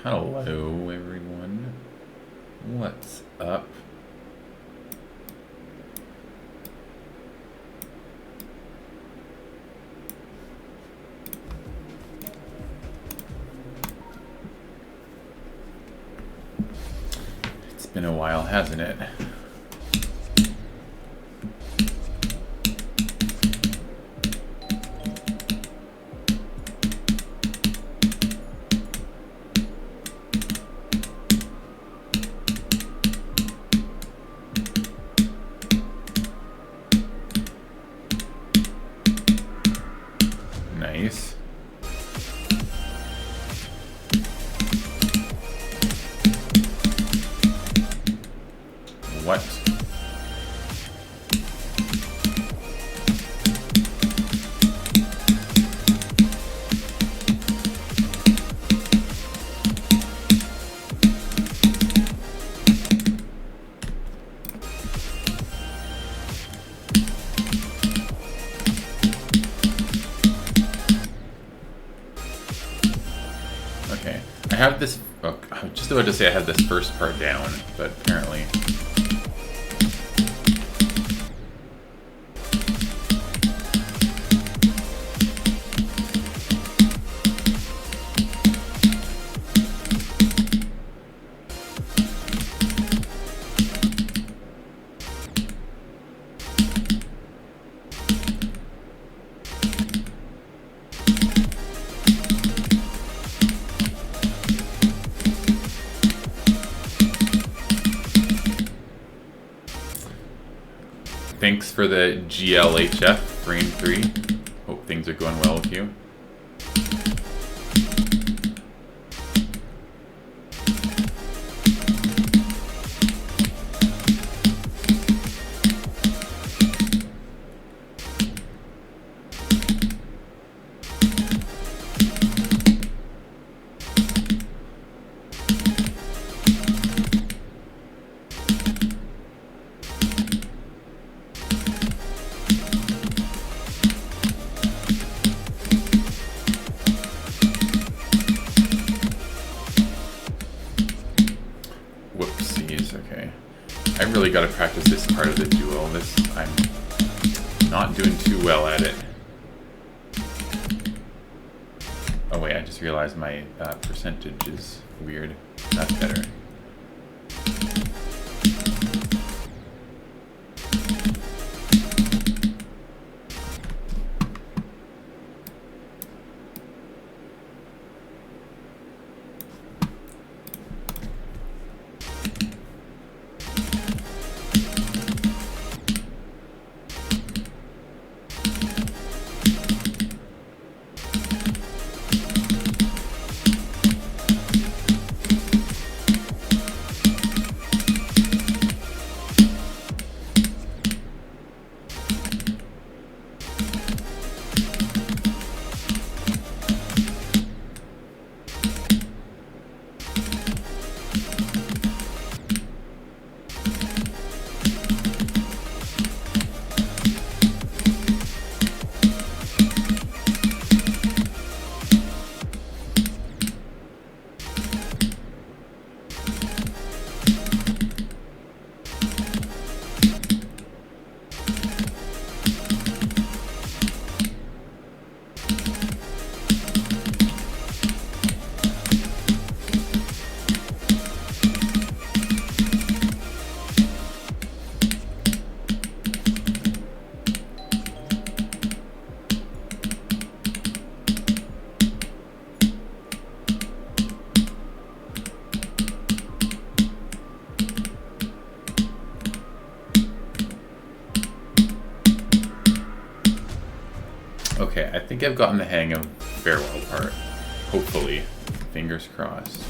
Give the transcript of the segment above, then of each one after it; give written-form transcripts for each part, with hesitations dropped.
Hello, everyone. What's up? It's been a while, hasn't it? Nice. What? Okay. I have this... Oh, I was just about to say I have this first part down, but apparently... Thanks for the GLHF, Frame 3. Hope things are going well with you. Whoopsies, okay. I really gotta practice this part of the duel. I'm not doing too well at it. Oh wait, I just realized my percentage is weird. That's better. Okay, I think I've gotten the hang of farewell part. Hopefully. Fingers crossed.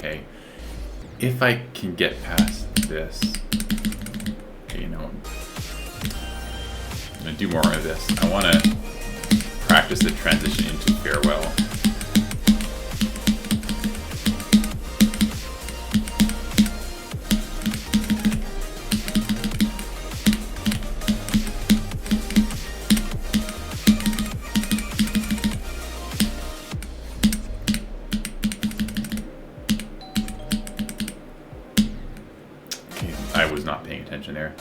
okay. If I can get past this, okay, you know, I'm gonna do more of this. I want to practice the transition into farewell. Okay, I was not paying attention there.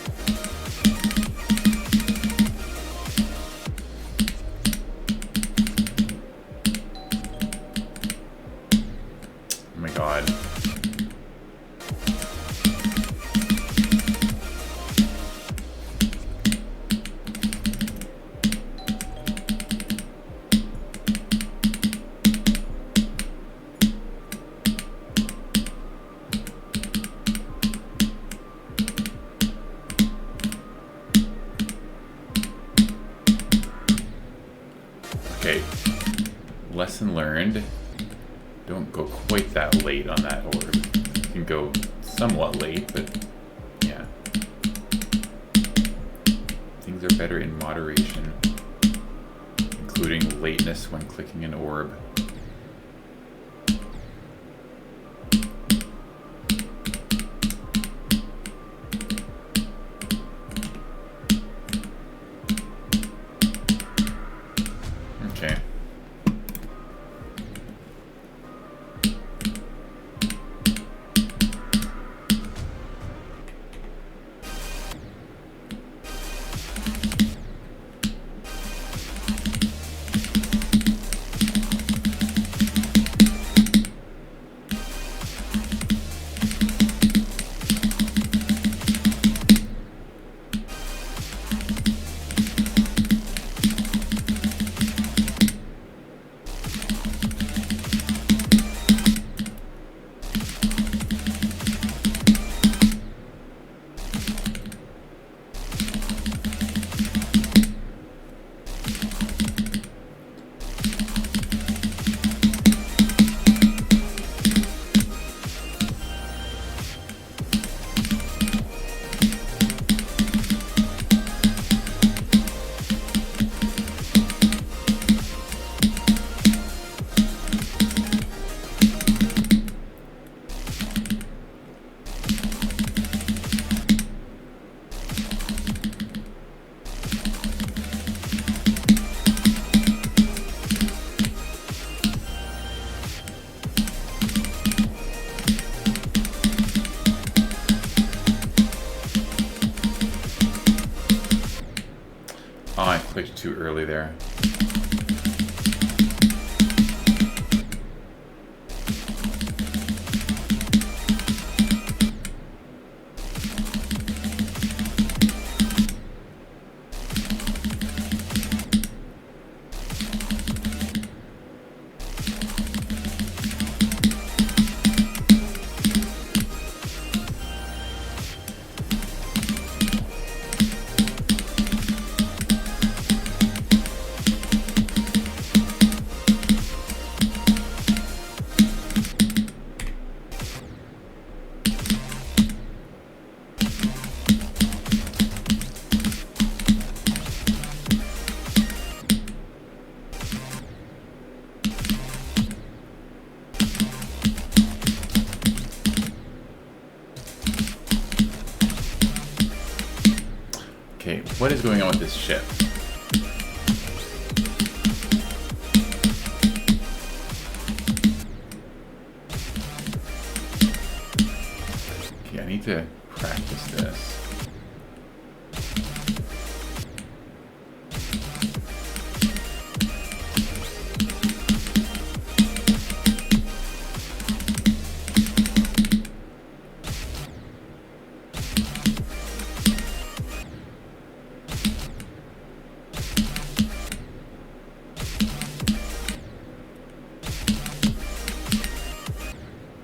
Oh my god. Okay, lesson learned. Don't go quite that late on that orb. You can go somewhat late, but yeah. Things are better in moderation, including lateness when clicking an orb. Okay. Oh, I clicked too early there. Okay, what is going on with this ship? Okay, I need to practice this.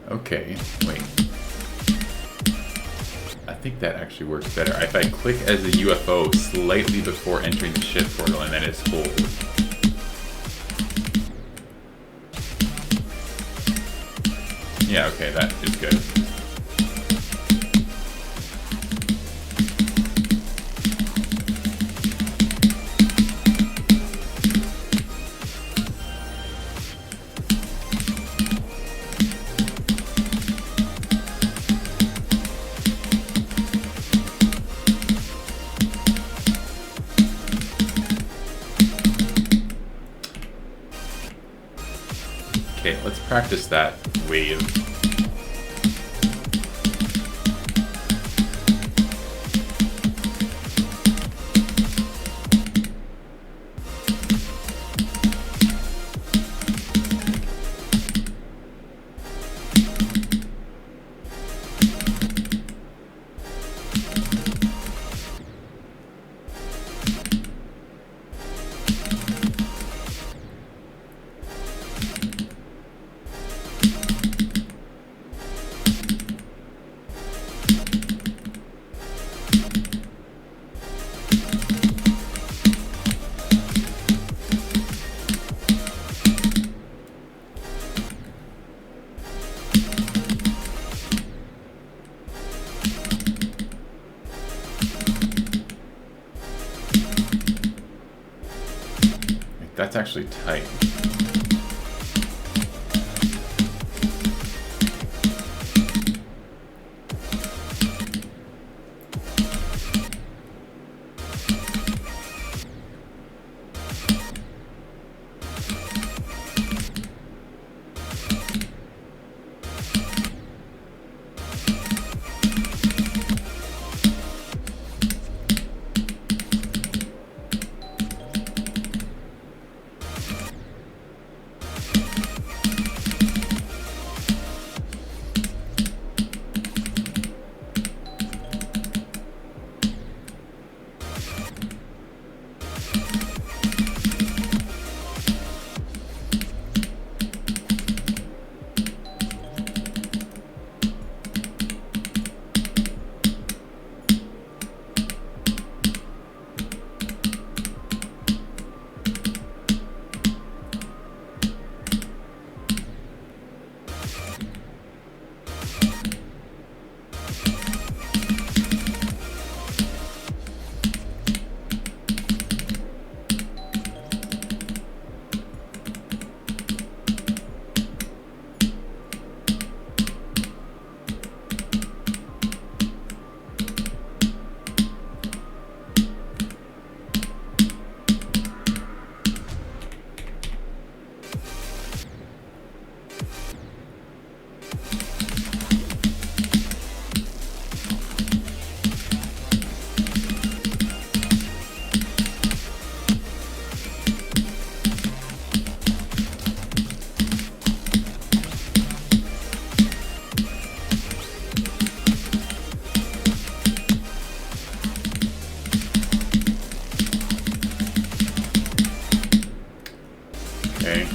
Okay, wait. I think that actually works better. If I click as a UFO slightly before entering the ship portal and then it's hold. Yeah, okay, that is good. Okay, let's practice that wave. That's actually tight. Okay.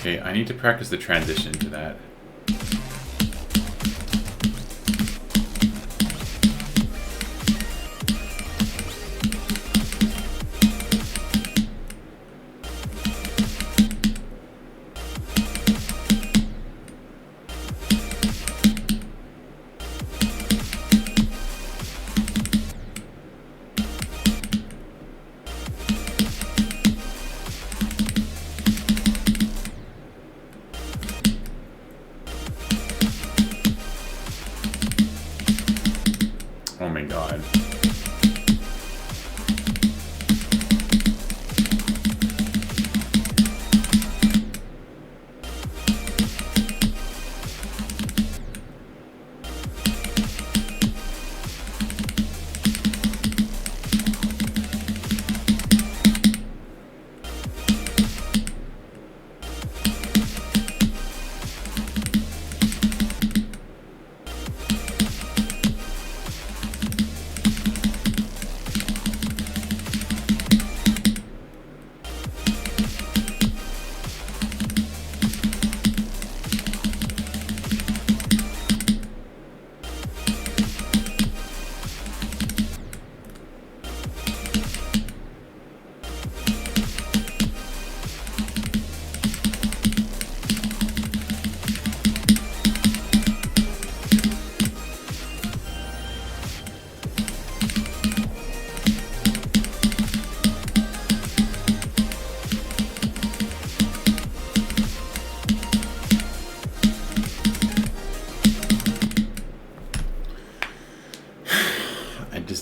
Okay, I need to practice the transition to that. my god.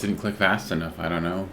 Didn't click fast enough, I don't know.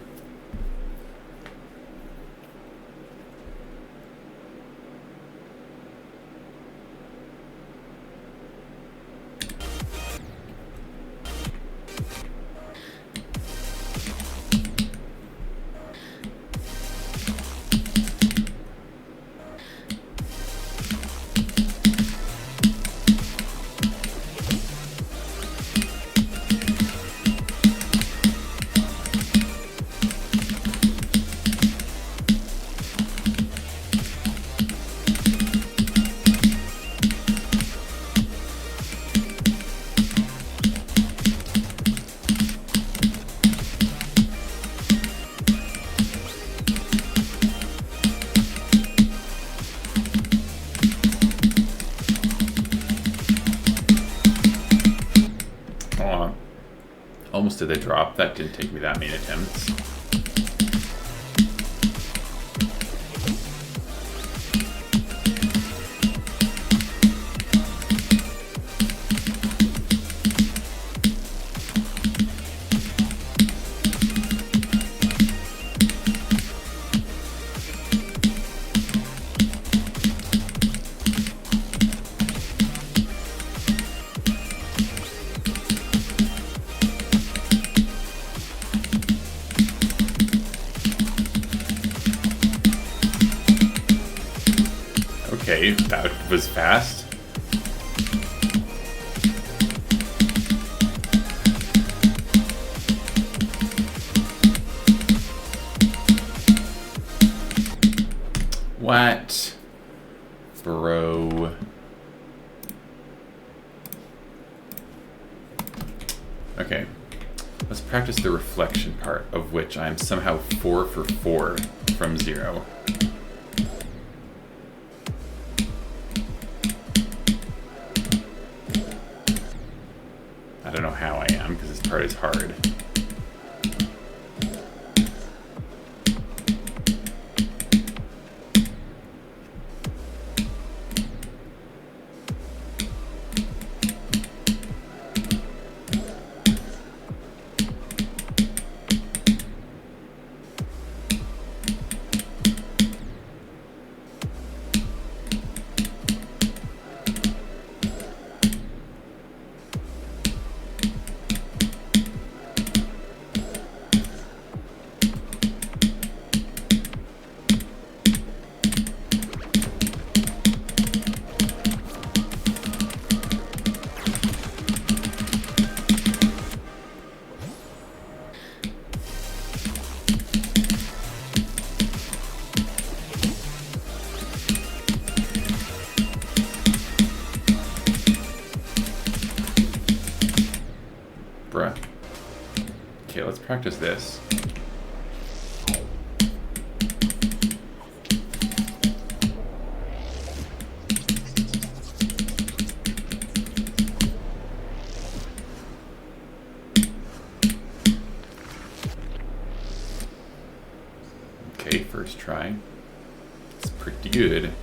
Almost did a drop. That didn't take me that many attempts. Okay, that was fast. What? Bro. Okay. Let's practice the reflection part, of which I'm somehow 4 for 4 from 0. I don't know how I am, because this part is hard. Bruh. Okay, let's practice this. Okay, first try. It's pretty good.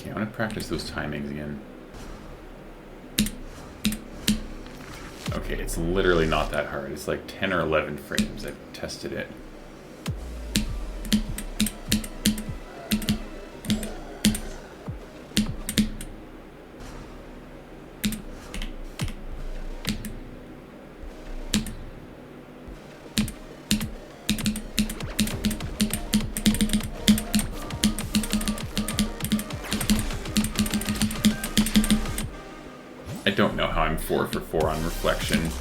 Okay, I want to practice those timings again. Okay, it's literally not that hard. It's like 10 or 11 frames. I've tested it. I don't know how I'm 4 for 4 on reflection.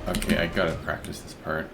Okay, I gotta practice this part.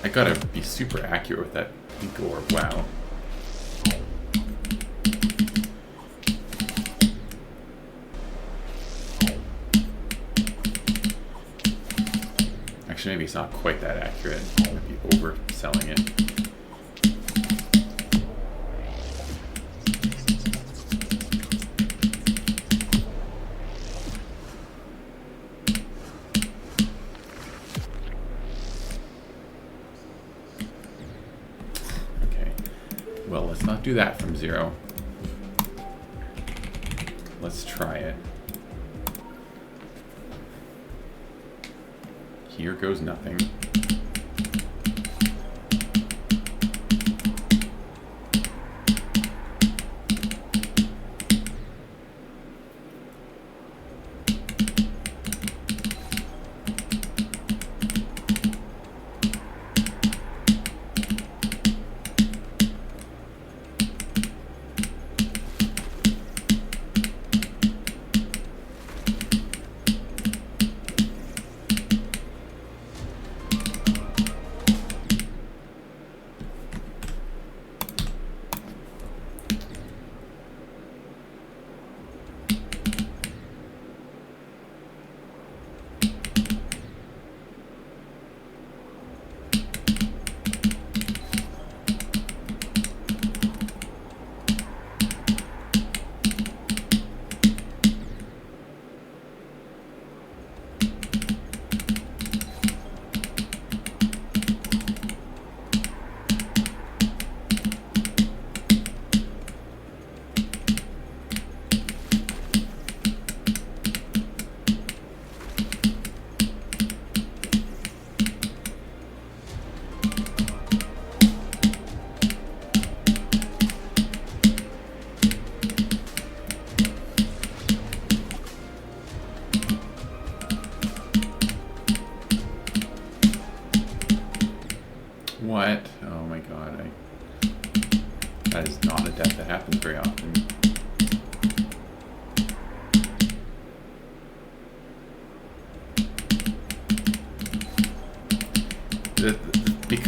I gotta be super accurate with that pink orb, wow. Actually, maybe it's not quite that accurate. I might be overselling it. Well, let's not do that from 0. Let's try it. Here goes nothing.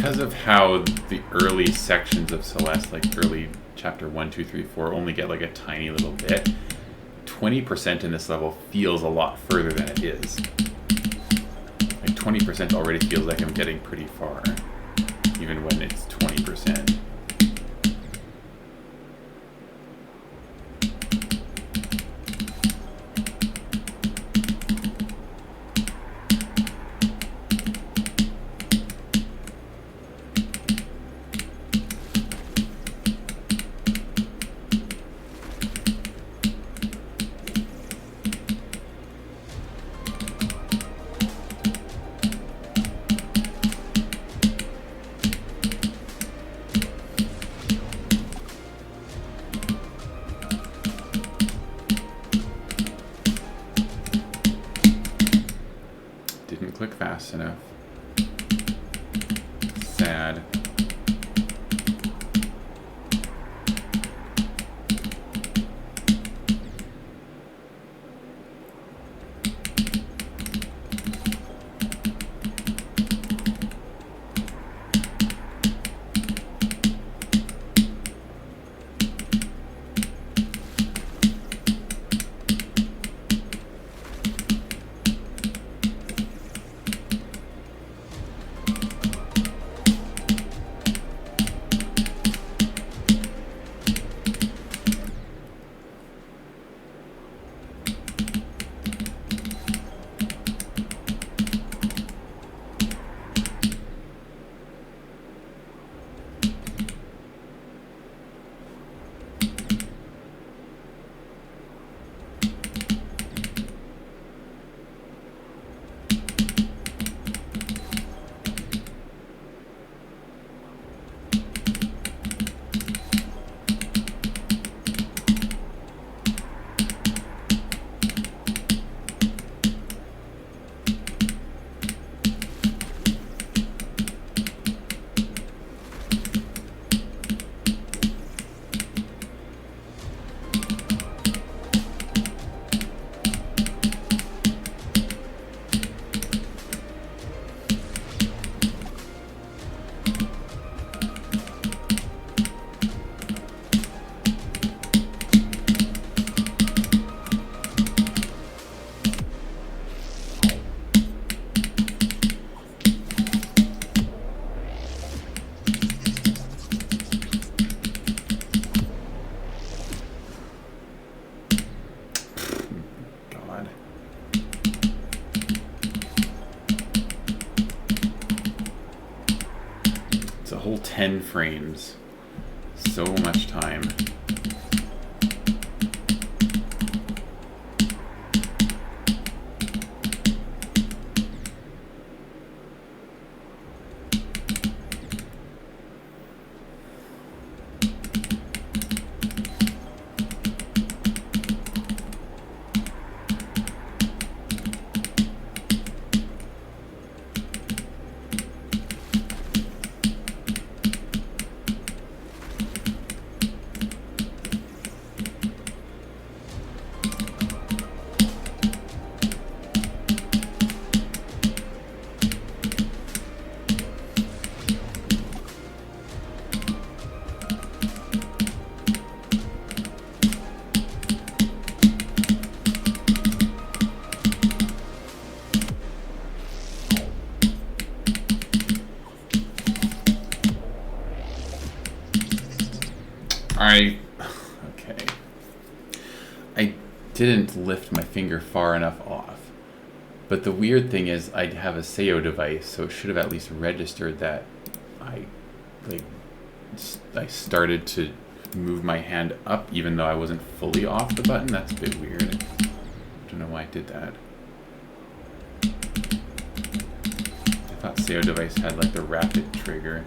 because of how the early sections of Celeste, like early chapter 1, 2, 3, 4, only get like a tiny little bit, 20% in this level feels a lot further than it is. Like 20% already feels like I'm getting pretty far, even when it's 20%. Didn't click fast enough. Sad. It's a whole 10 frames. So much time. Okay. I didn't lift my finger far enough off. But the weird thing is I have a Seiyou device, so it should have at least registered that I started to move my hand up even though I wasn't fully off the button. That's a bit weird. I don't know why I did that. I thought Seiyou device had like the rapid trigger.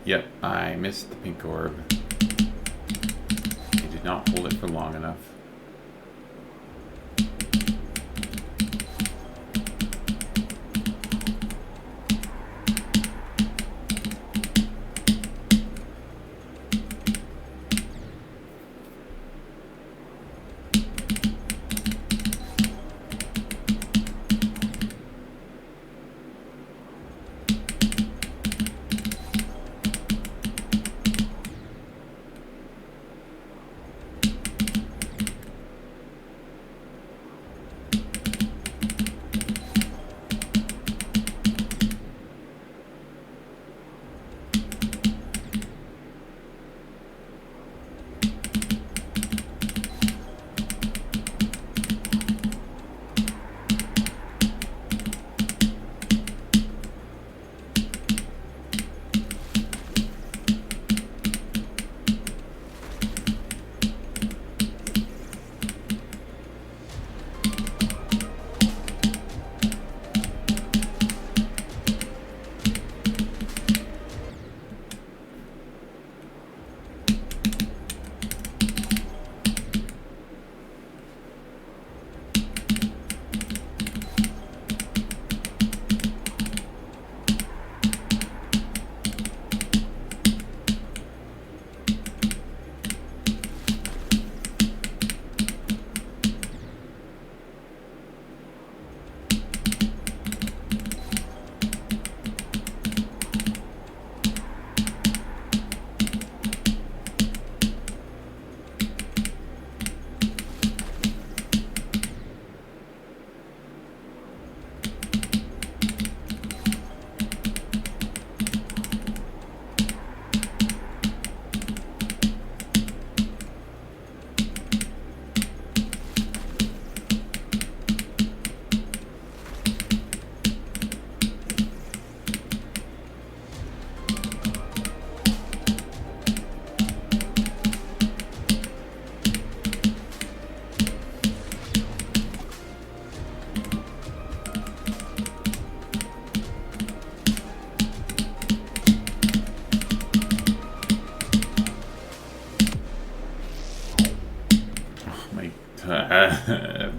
Yep, I missed the pink orb. I did not hold it for long enough.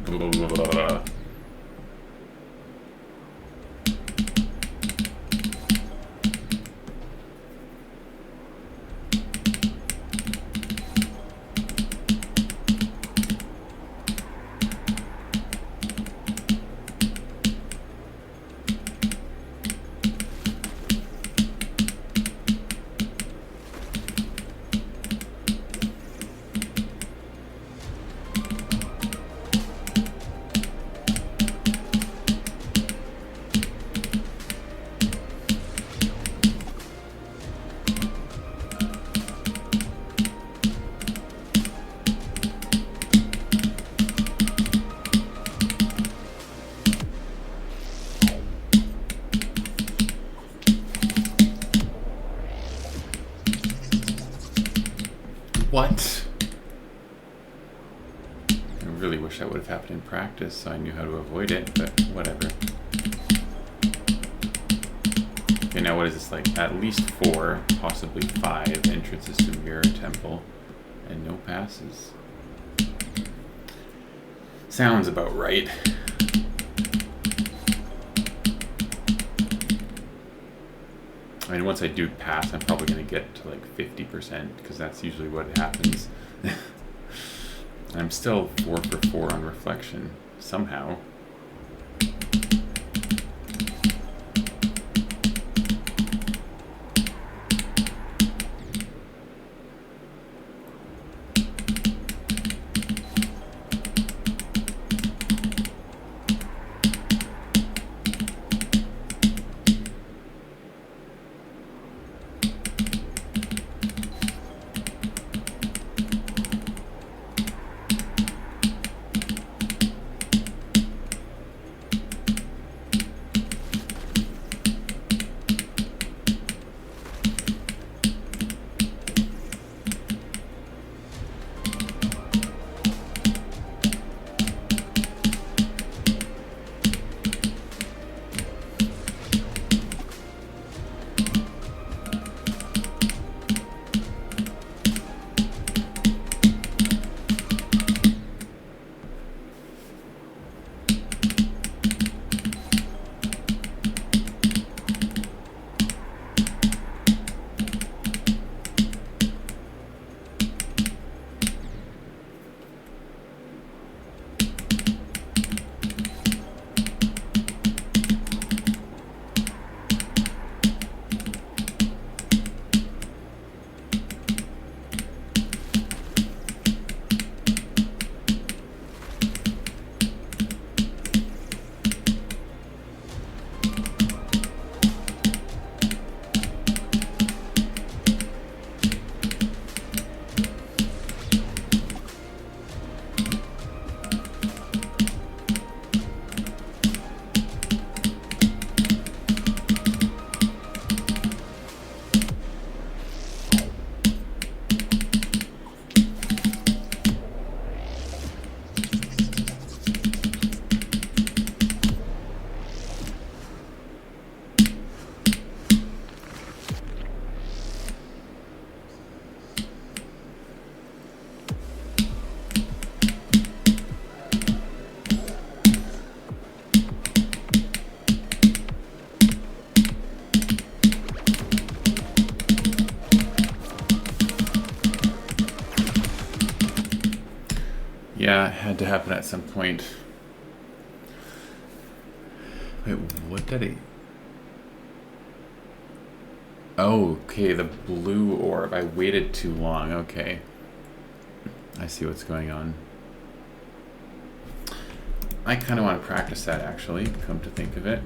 Blah, blah, blah, blah. What? I really wish that would have happened in practice so I knew how to avoid it, but whatever. Okay, now what is this, like at least 4, possibly 5 entrances to Mirror Temple and no passes? Sounds about right. I mean, once I do pass, I'm probably going to get to like 50%, because that's usually what happens. I'm still 4 for 4 on reflection, somehow. to happen at some point. Wait, what did he... Oh, okay, the blue orb. I waited too long. Okay. I see what's going on. I kind of want to practice that, actually, come to think of it.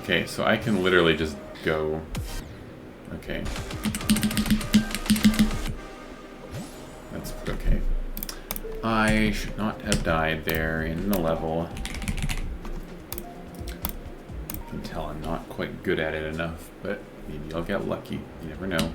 Okay, so I can literally just go... Okay. That's okay. I should not have died there in the level. I can tell I'm not quite good at it enough, but maybe I'll get lucky. You never know.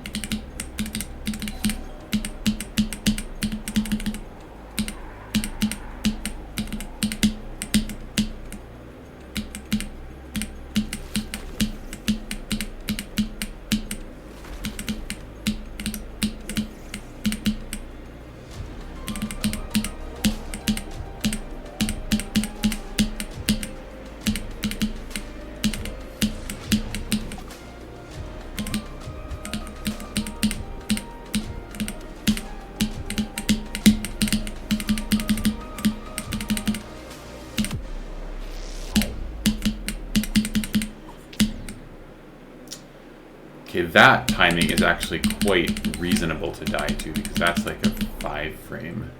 Okay, that timing is actually quite reasonable to die to, because that's like a 5 frame.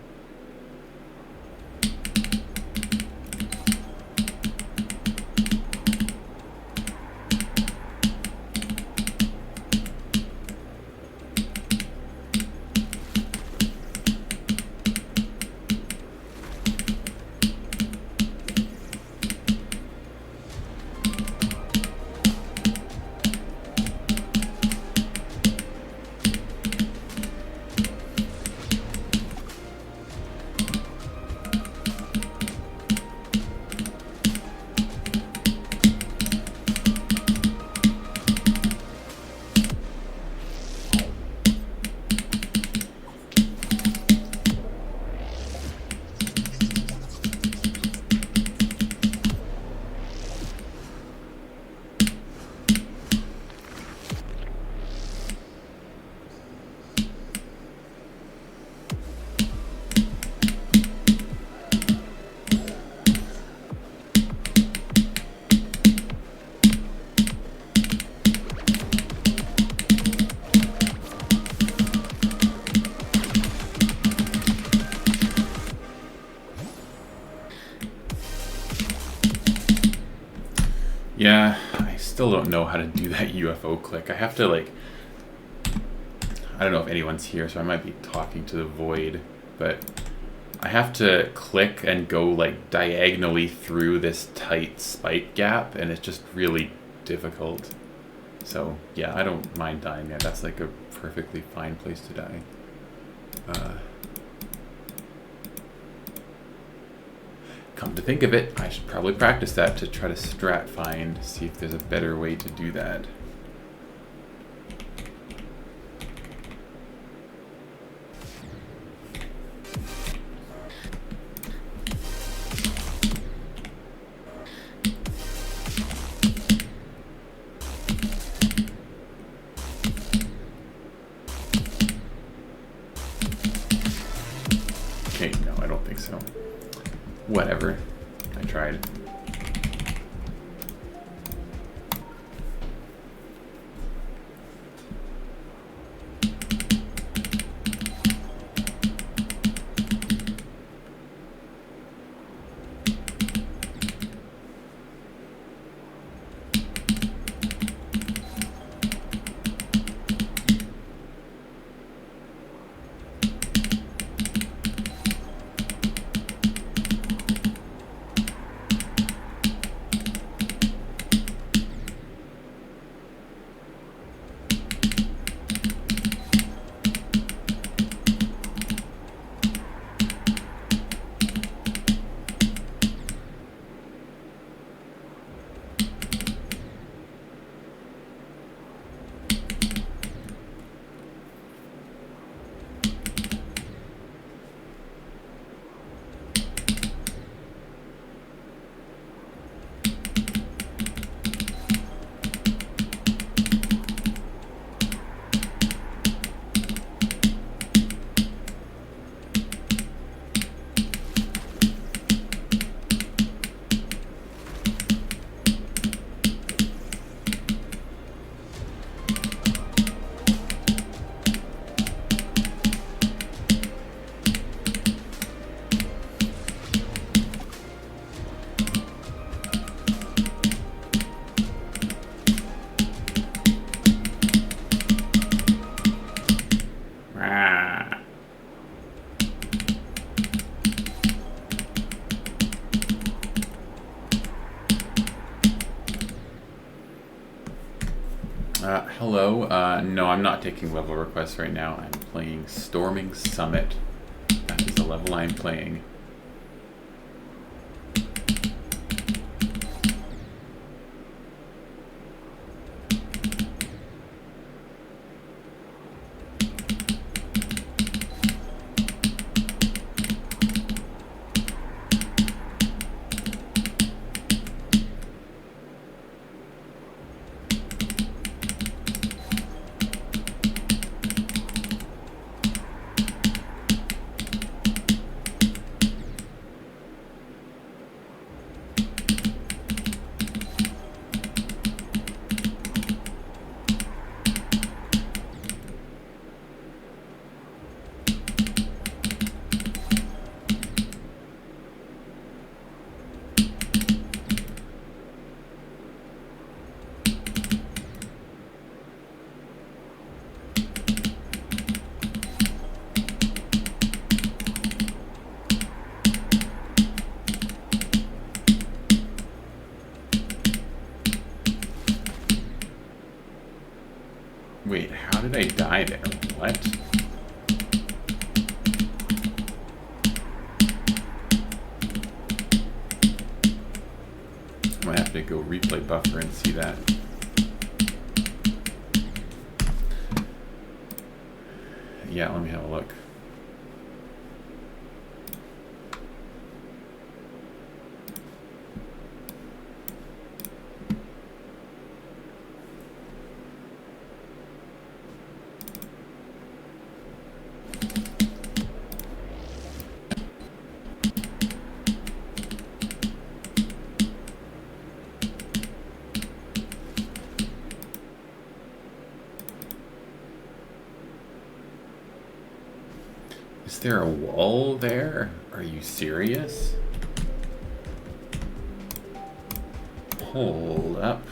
Yeah, I still don't know how to do that UFO click. I have to, like... I don't know if anyone's here, so I might be talking to the void, but I have to click and go, like, diagonally through this tight spike gap, and it's just really difficult. So, yeah, I don't mind dying there. That's, like, a perfectly fine place to die. Come to think of it, I should probably practice that to try to strat find, see if there's a better way to do that. Okay, no, I don't think so. Whatever. I tried. Hello. No, I'm not taking level requests right now. I'm playing Storming Summit. That is the level I'm playing. Wait, how did I die there? What? I might have to go replay buffer and see that. Yeah, let me have a look. Is there a wall there? Are you serious? Hold up.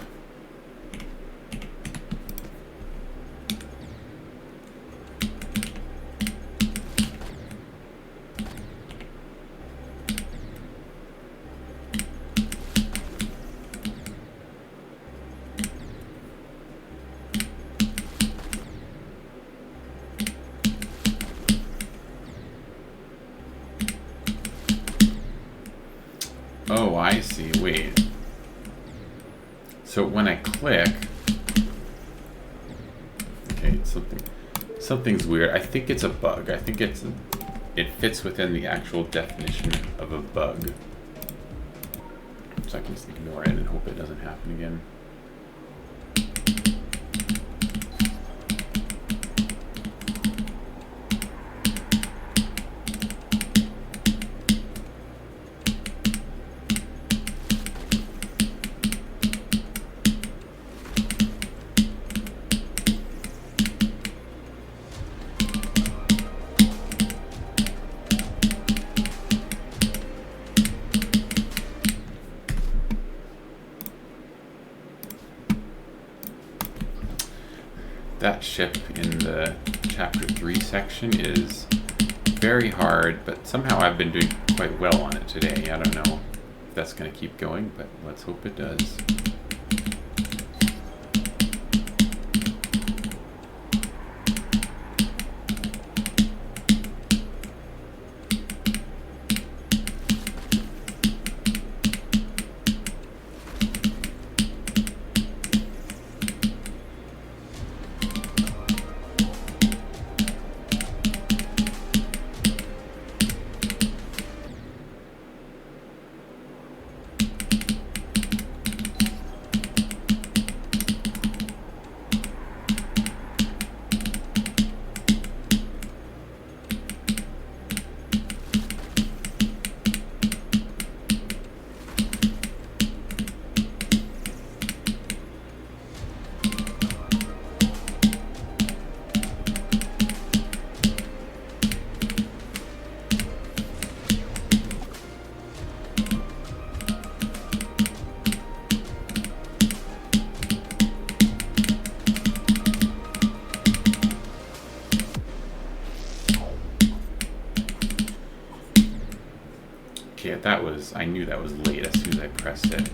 Oh, I see. Wait. So when I click, okay, something's weird. I think it's a bug. I think it fits within the actual definition of a bug. So I can just ignore it and hope it doesn't happen again. That ship in the chapter 3 section is very hard, but somehow I've been doing quite well on it today. I don't know if that's going to keep going, but let's hope it does. Okay, I knew that was late as soon as I pressed it.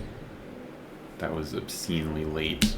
That was obscenely late.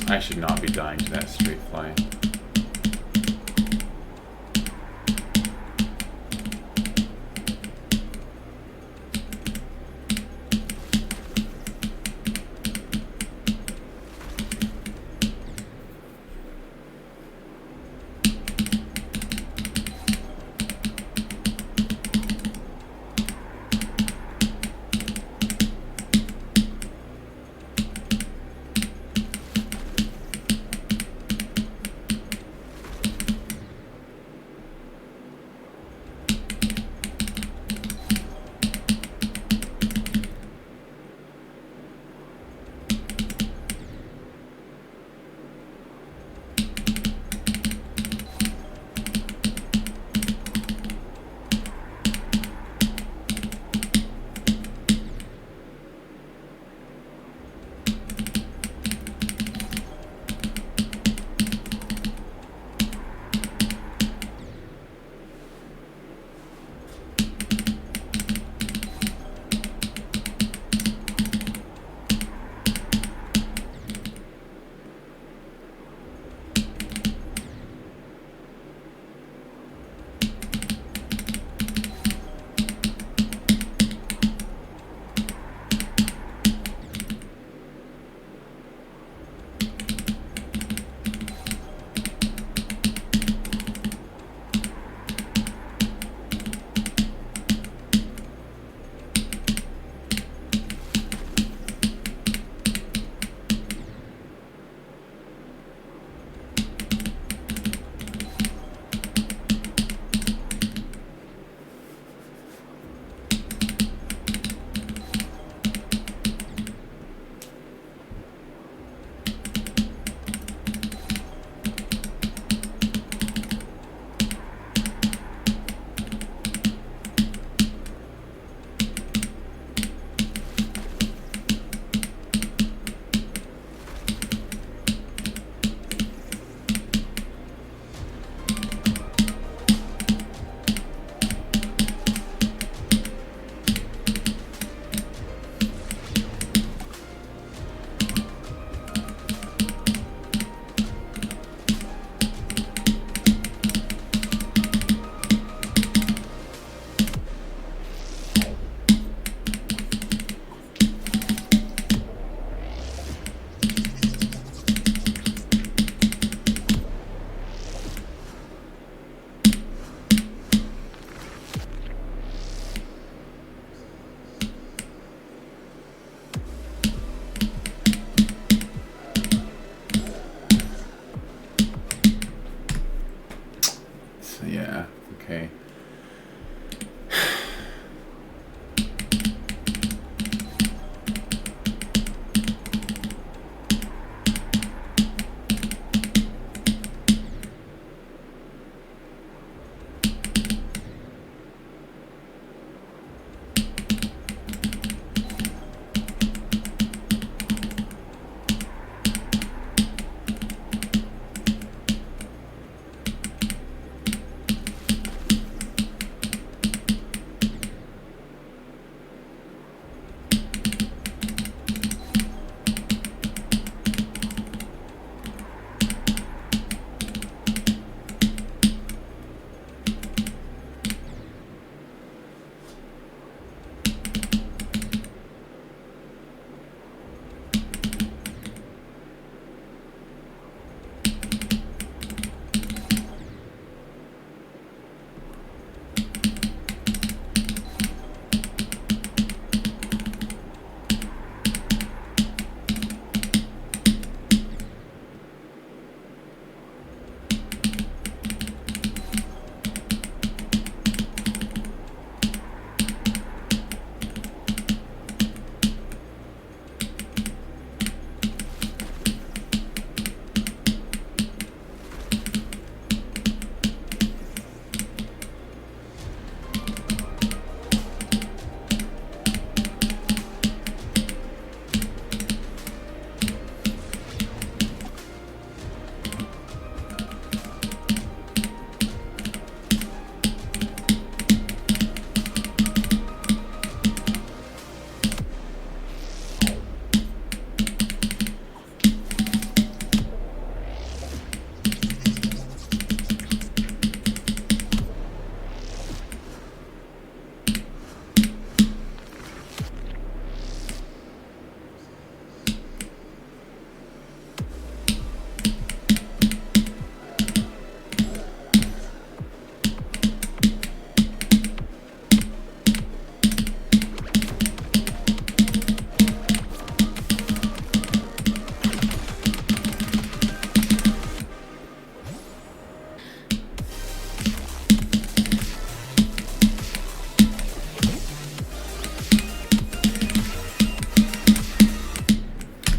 I should not be dying to that straight fly.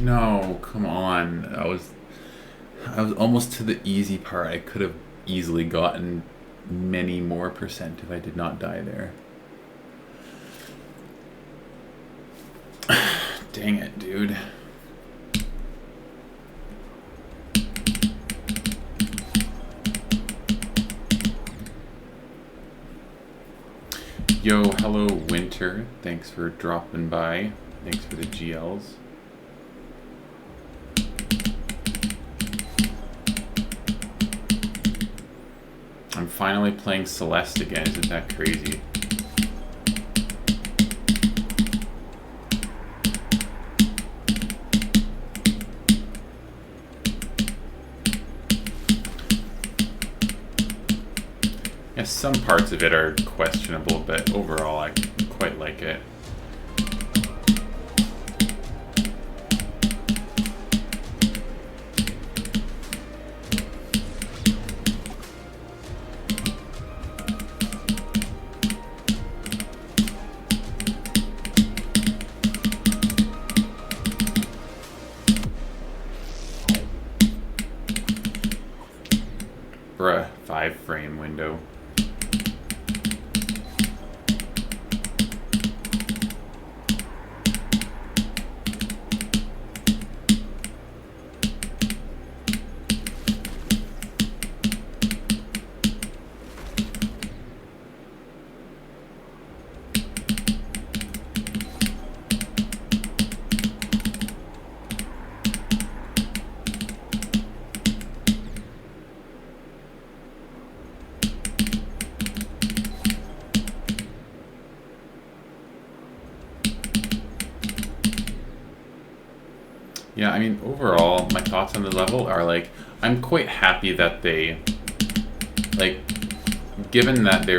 No, come on. I was almost to the easy part. I could have easily gotten many more percent if I did not die there. Dang it, dude. Yo, hello Winter. Thanks for dropping by. Thanks for the GLs. I'm finally playing Celeste again. Isn't that crazy? Yeah, some parts of it are questionable, but overall I quite like it. Bruh, 5-frame window. Yeah, I mean, overall, my thoughts on the level are like, I'm quite happy that they, like, given that they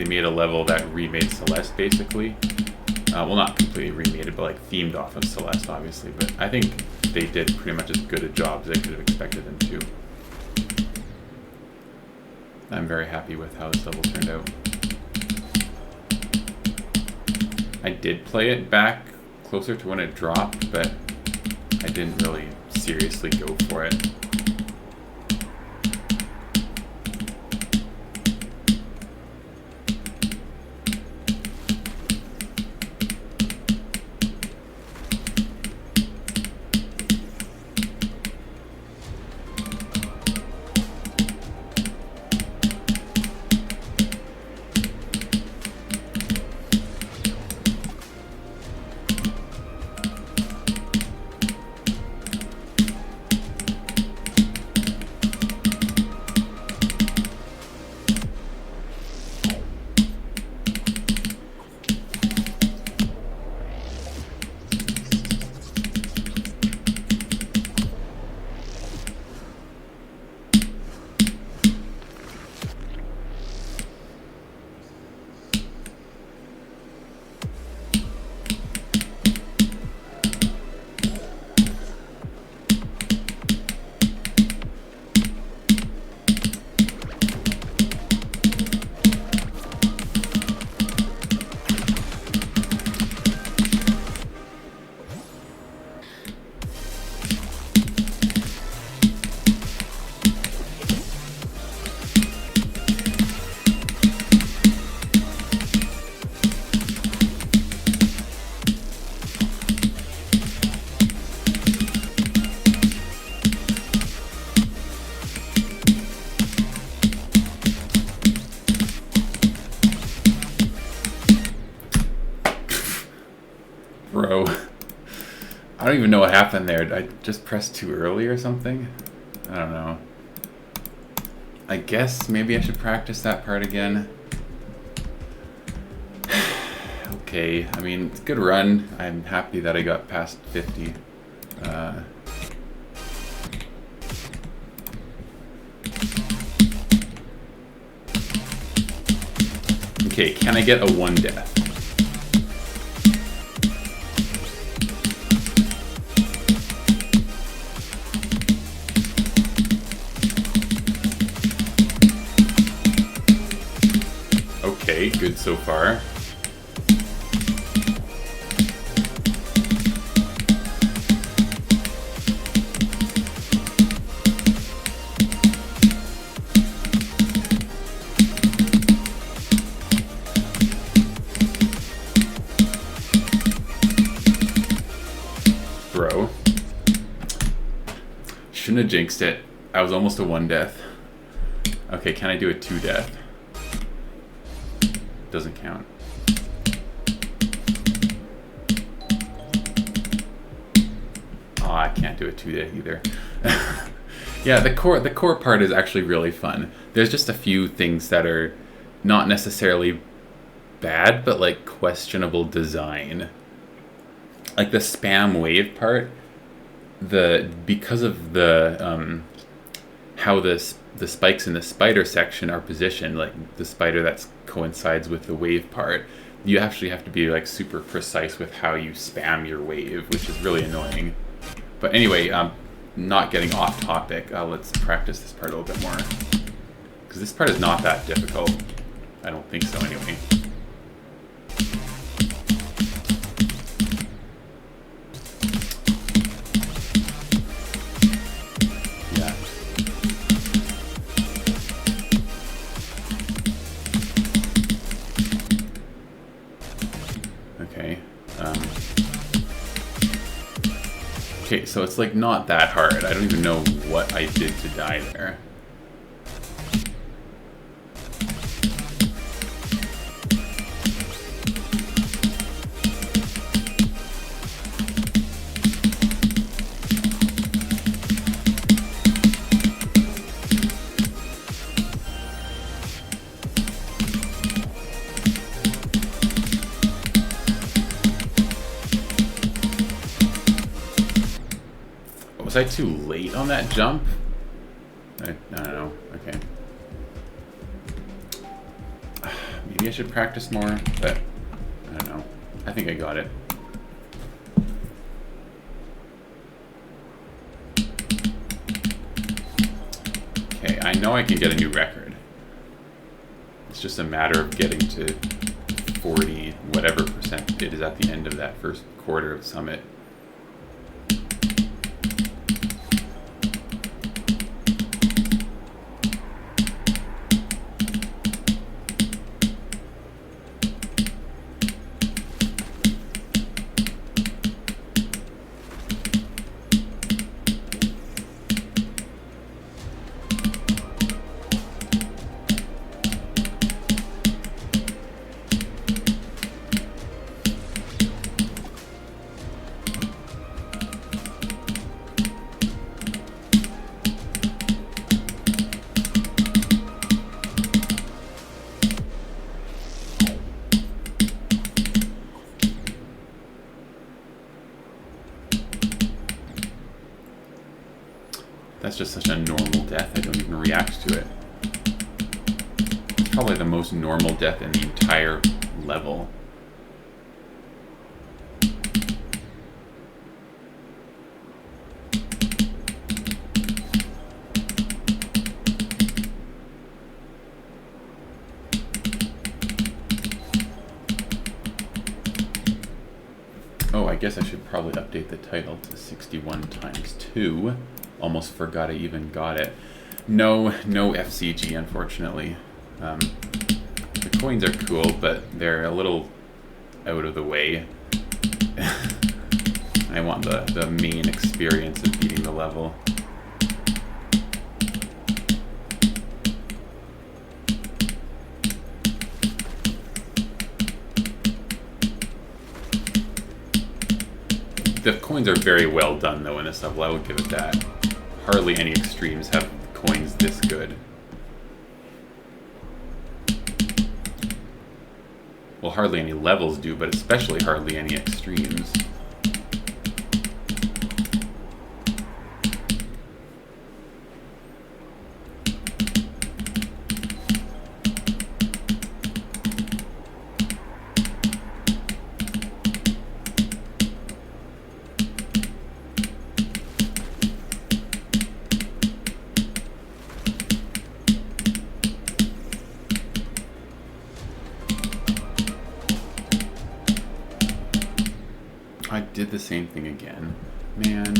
made a level that remade Celeste, basically. Well, not completely remade it, but like themed off of Celeste, obviously. But I think they did pretty much as good a job as I could have expected them to. I'm very happy with how this level turned out. I did play it back closer to when it dropped, but I didn't really seriously go for it. Bro, I don't even know what happened there. I just pressed too early or something? I don't know. I guess maybe I should practice that part again. Okay, I mean, it's a good run. I'm happy that I got past 50. Okay, can I get a 1 death? Okay, good so far. Bro. Shouldn't have jinxed it. I was almost a 1 death. Okay, can I do a 2 death? Doesn't count. Oh, I can't do a 2 death either. Yeah, the core part is actually really fun. There's just a few things that are not necessarily bad, but like questionable design. Like the spam wave part, because of the how the spikes in the spider section are positioned, like the spider that coincides with the wave part, you actually have to be like super precise with how you spam your wave, which is really annoying. But anyway, not getting off topic, let's practice this part a little bit more. Because this part is not that difficult. I don't think so anyway. Yeah. Okay. Okay, so it's like not that hard. I don't even know what I did to die there. Was I too late on that jump? I don't know. Okay. Maybe I should practice more, but I don't know. I think I got it. Okay, I know I can get a new record. It's just a matter of getting to 40, whatever percent it is at the end of that first quarter of Summit. That's just such a normal death, I don't even react to it. It's probably the most normal death in the entire level. Oh, I guess I should probably update the title to 61 times 2. Almost forgot I even got it. No FCG, unfortunately. The coins are cool, but they're a little out of the way. I want the main experience of beating the level. The coins are very well done, though, in this level. I would give it that. Hardly any extremes have coins this good. Well, hardly any levels do, but especially hardly any extremes. I did the same thing again. Man.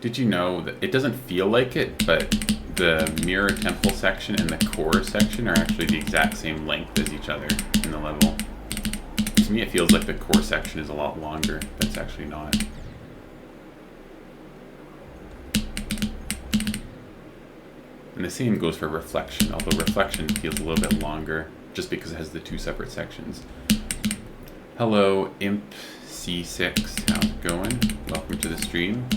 Did you know that it doesn't feel like it, but the Mirror Temple section and the core section are actually the exact same length as each other in the level. To me, it feels like the core section is a lot longer, but it's actually not. And the same goes for Reflection, although Reflection feels a little bit longer just because it has the two separate sections. Hello, Imp C6, how's it going? Welcome to the stream.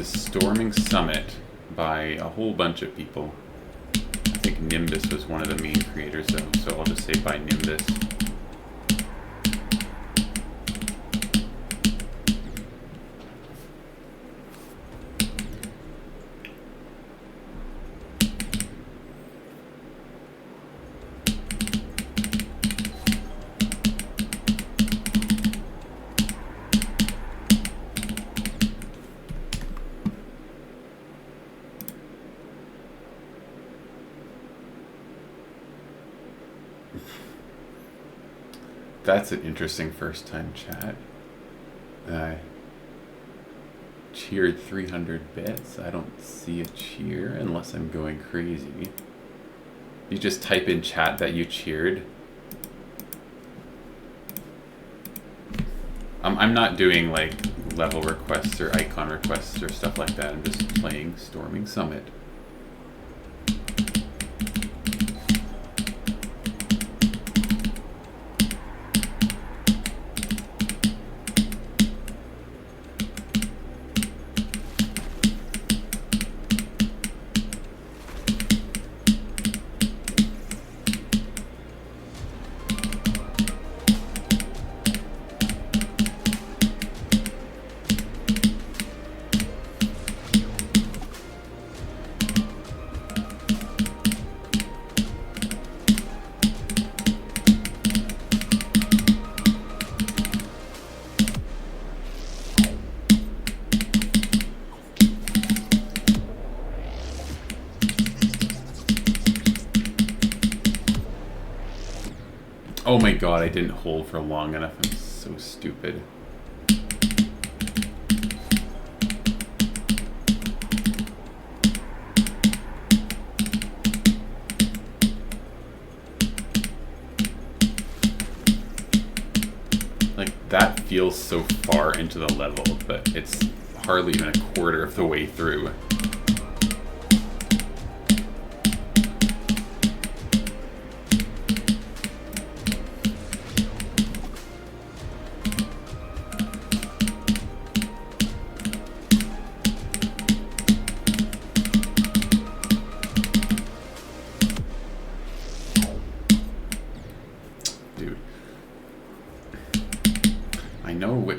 Storming Summit by a whole bunch of people. I think Nimbus was one of the main creators though, so I'll just say by Nimbus. That's an interesting first time chat. Cheered 300 bits. I don't see a cheer unless I'm going crazy. You just type in chat that you cheered. I'm not doing like level requests or icon requests or stuff like that. I'm just playing Storming Summit. Oh my god, I didn't hold for long enough. I'm so stupid. Like, that feels so far into the level, but it's hardly even a quarter of the way through.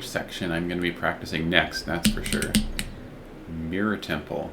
Section I'm going to be practicing next, that's for sure. Mirror Temple.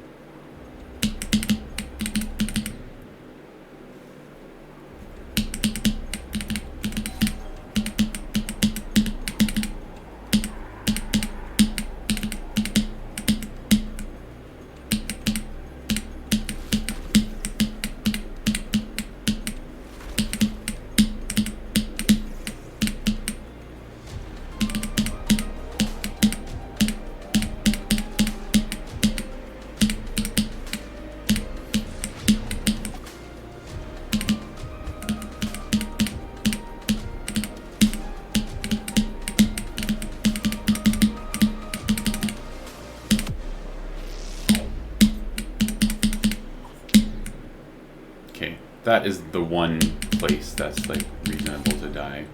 That is the one place that's like reasonable to die.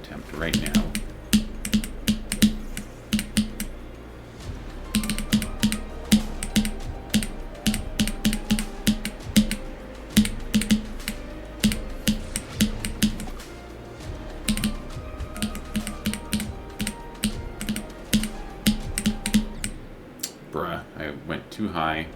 attempt right now. Bruh, I went too high.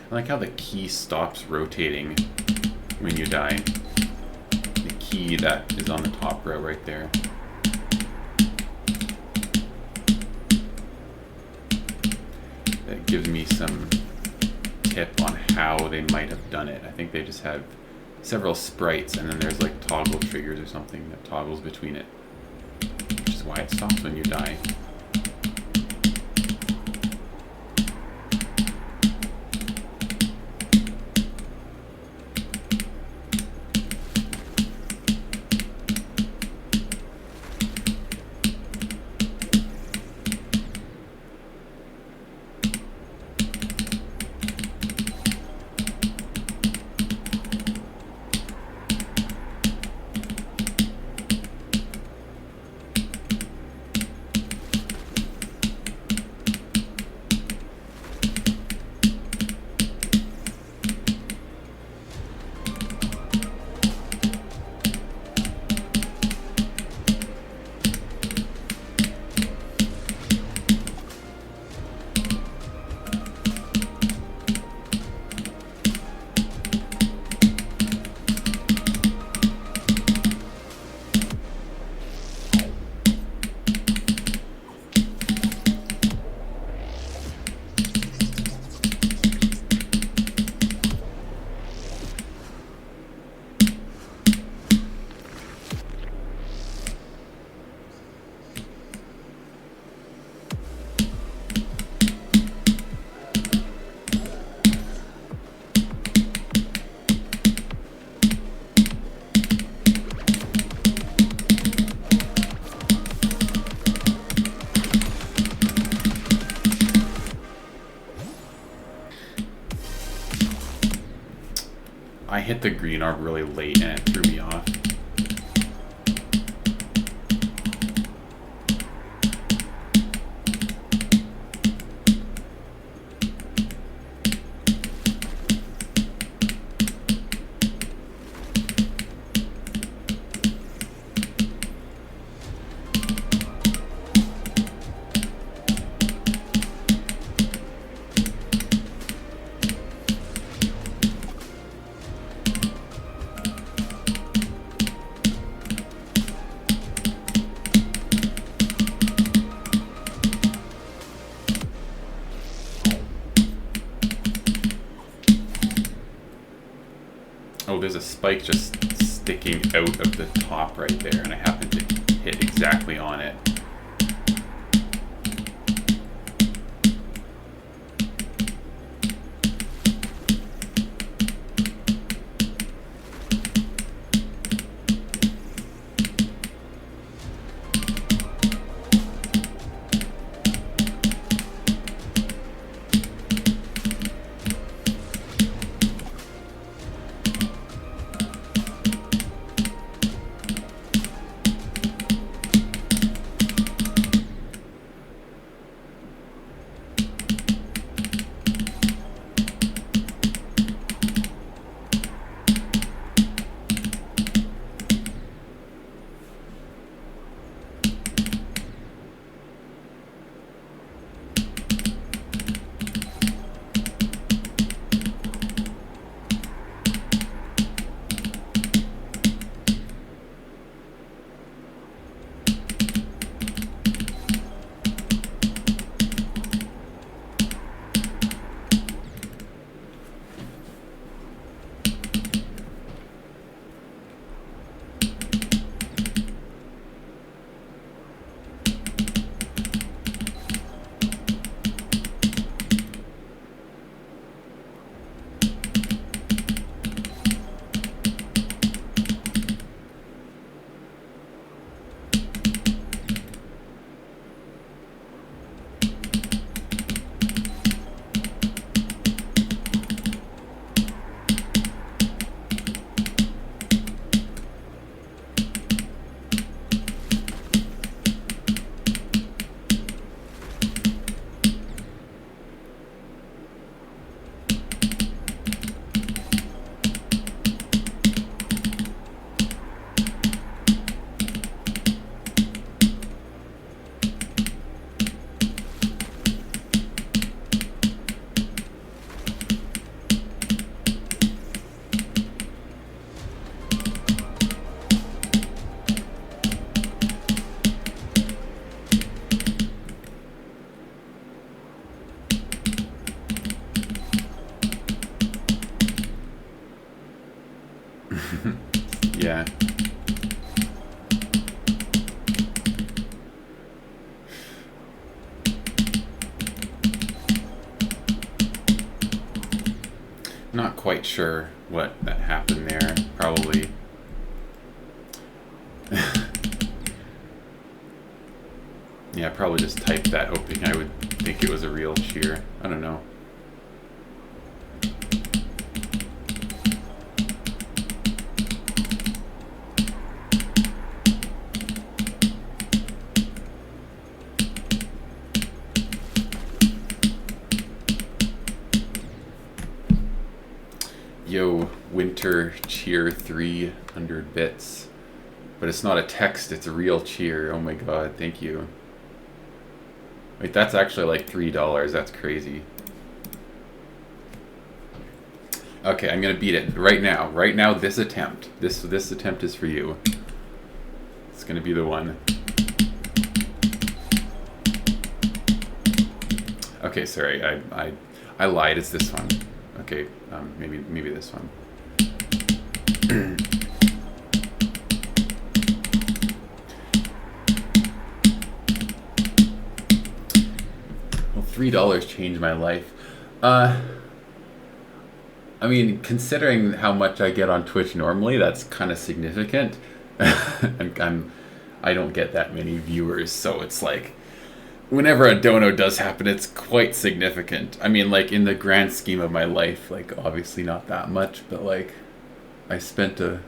I like how the key stops rotating when you die. The key that is on the top row right there. That gives me some tip on how they might have done it. I think they just have several sprites and then there's like toggle triggers or something that toggles between it, which is why it stops when you die. I hit the green orb really late and it threw me off. Oh, there's a spike just sticking out of the top right there, and I happen to hit exactly on it. Yeah. Not quite sure what that happened there. Probably. Yeah, probably just typed that hoping I would think it was a real cheer. I don't know. Yo, Winter Cheer 300 bits. But it's not a text, it's a real cheer. Oh my god, thank you. Wait, that's actually like $3. That's crazy. Okay, I'm gonna beat it right now. Right now, this attempt. This attempt is for you. It's gonna be the one. Okay, sorry, I lied. It's this one. Okay, maybe this one. Well, $3 changed my life. I mean, considering how much I get on Twitch normally, that's kind of significant. I don't get that many viewers, so it's like, whenever a dono does happen, it's quite significant. I mean, like, in the grand scheme of my life, like, obviously not that much, but, like, I spent a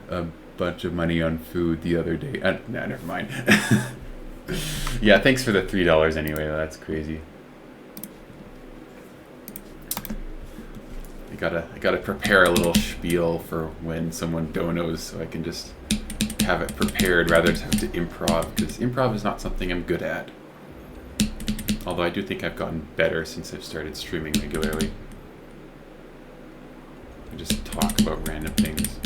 bunch of money on food the other day. No, never mind. Yeah, thanks for the $3 anyway. That's crazy. I gotta prepare a little spiel for when someone donos, so I can just have it prepared rather than have to improv, because improv is not something I'm good at. Although I do think I've gotten better since I've started streaming regularly. I just talk about random things.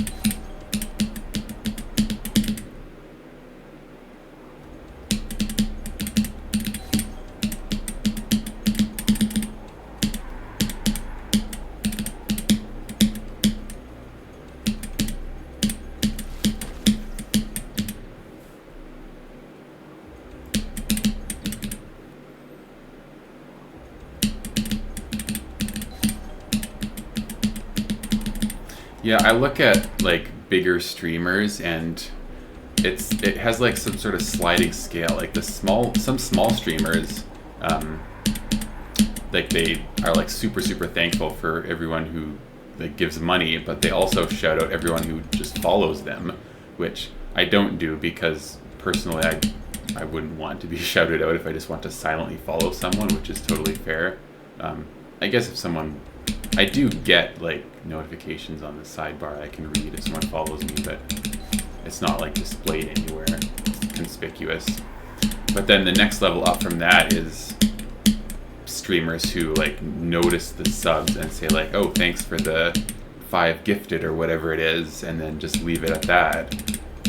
Yeah, I look at like bigger streamers and it has like some sort of sliding scale. Like some small streamers, like they are like super thankful for everyone who like gives money, but they also shout out everyone who just follows them, which I don't do because personally I wouldn't want to be shouted out if I just want to silently follow someone, which is totally fair. I guess if someone, I do get like notifications on the sidebar I can read if someone follows me, but it's not like displayed anywhere. It's conspicuous. But then the next level up from that is streamers who like notice the subs and say like, oh, thanks for the 5 gifted or whatever it is, and then just leave it at that,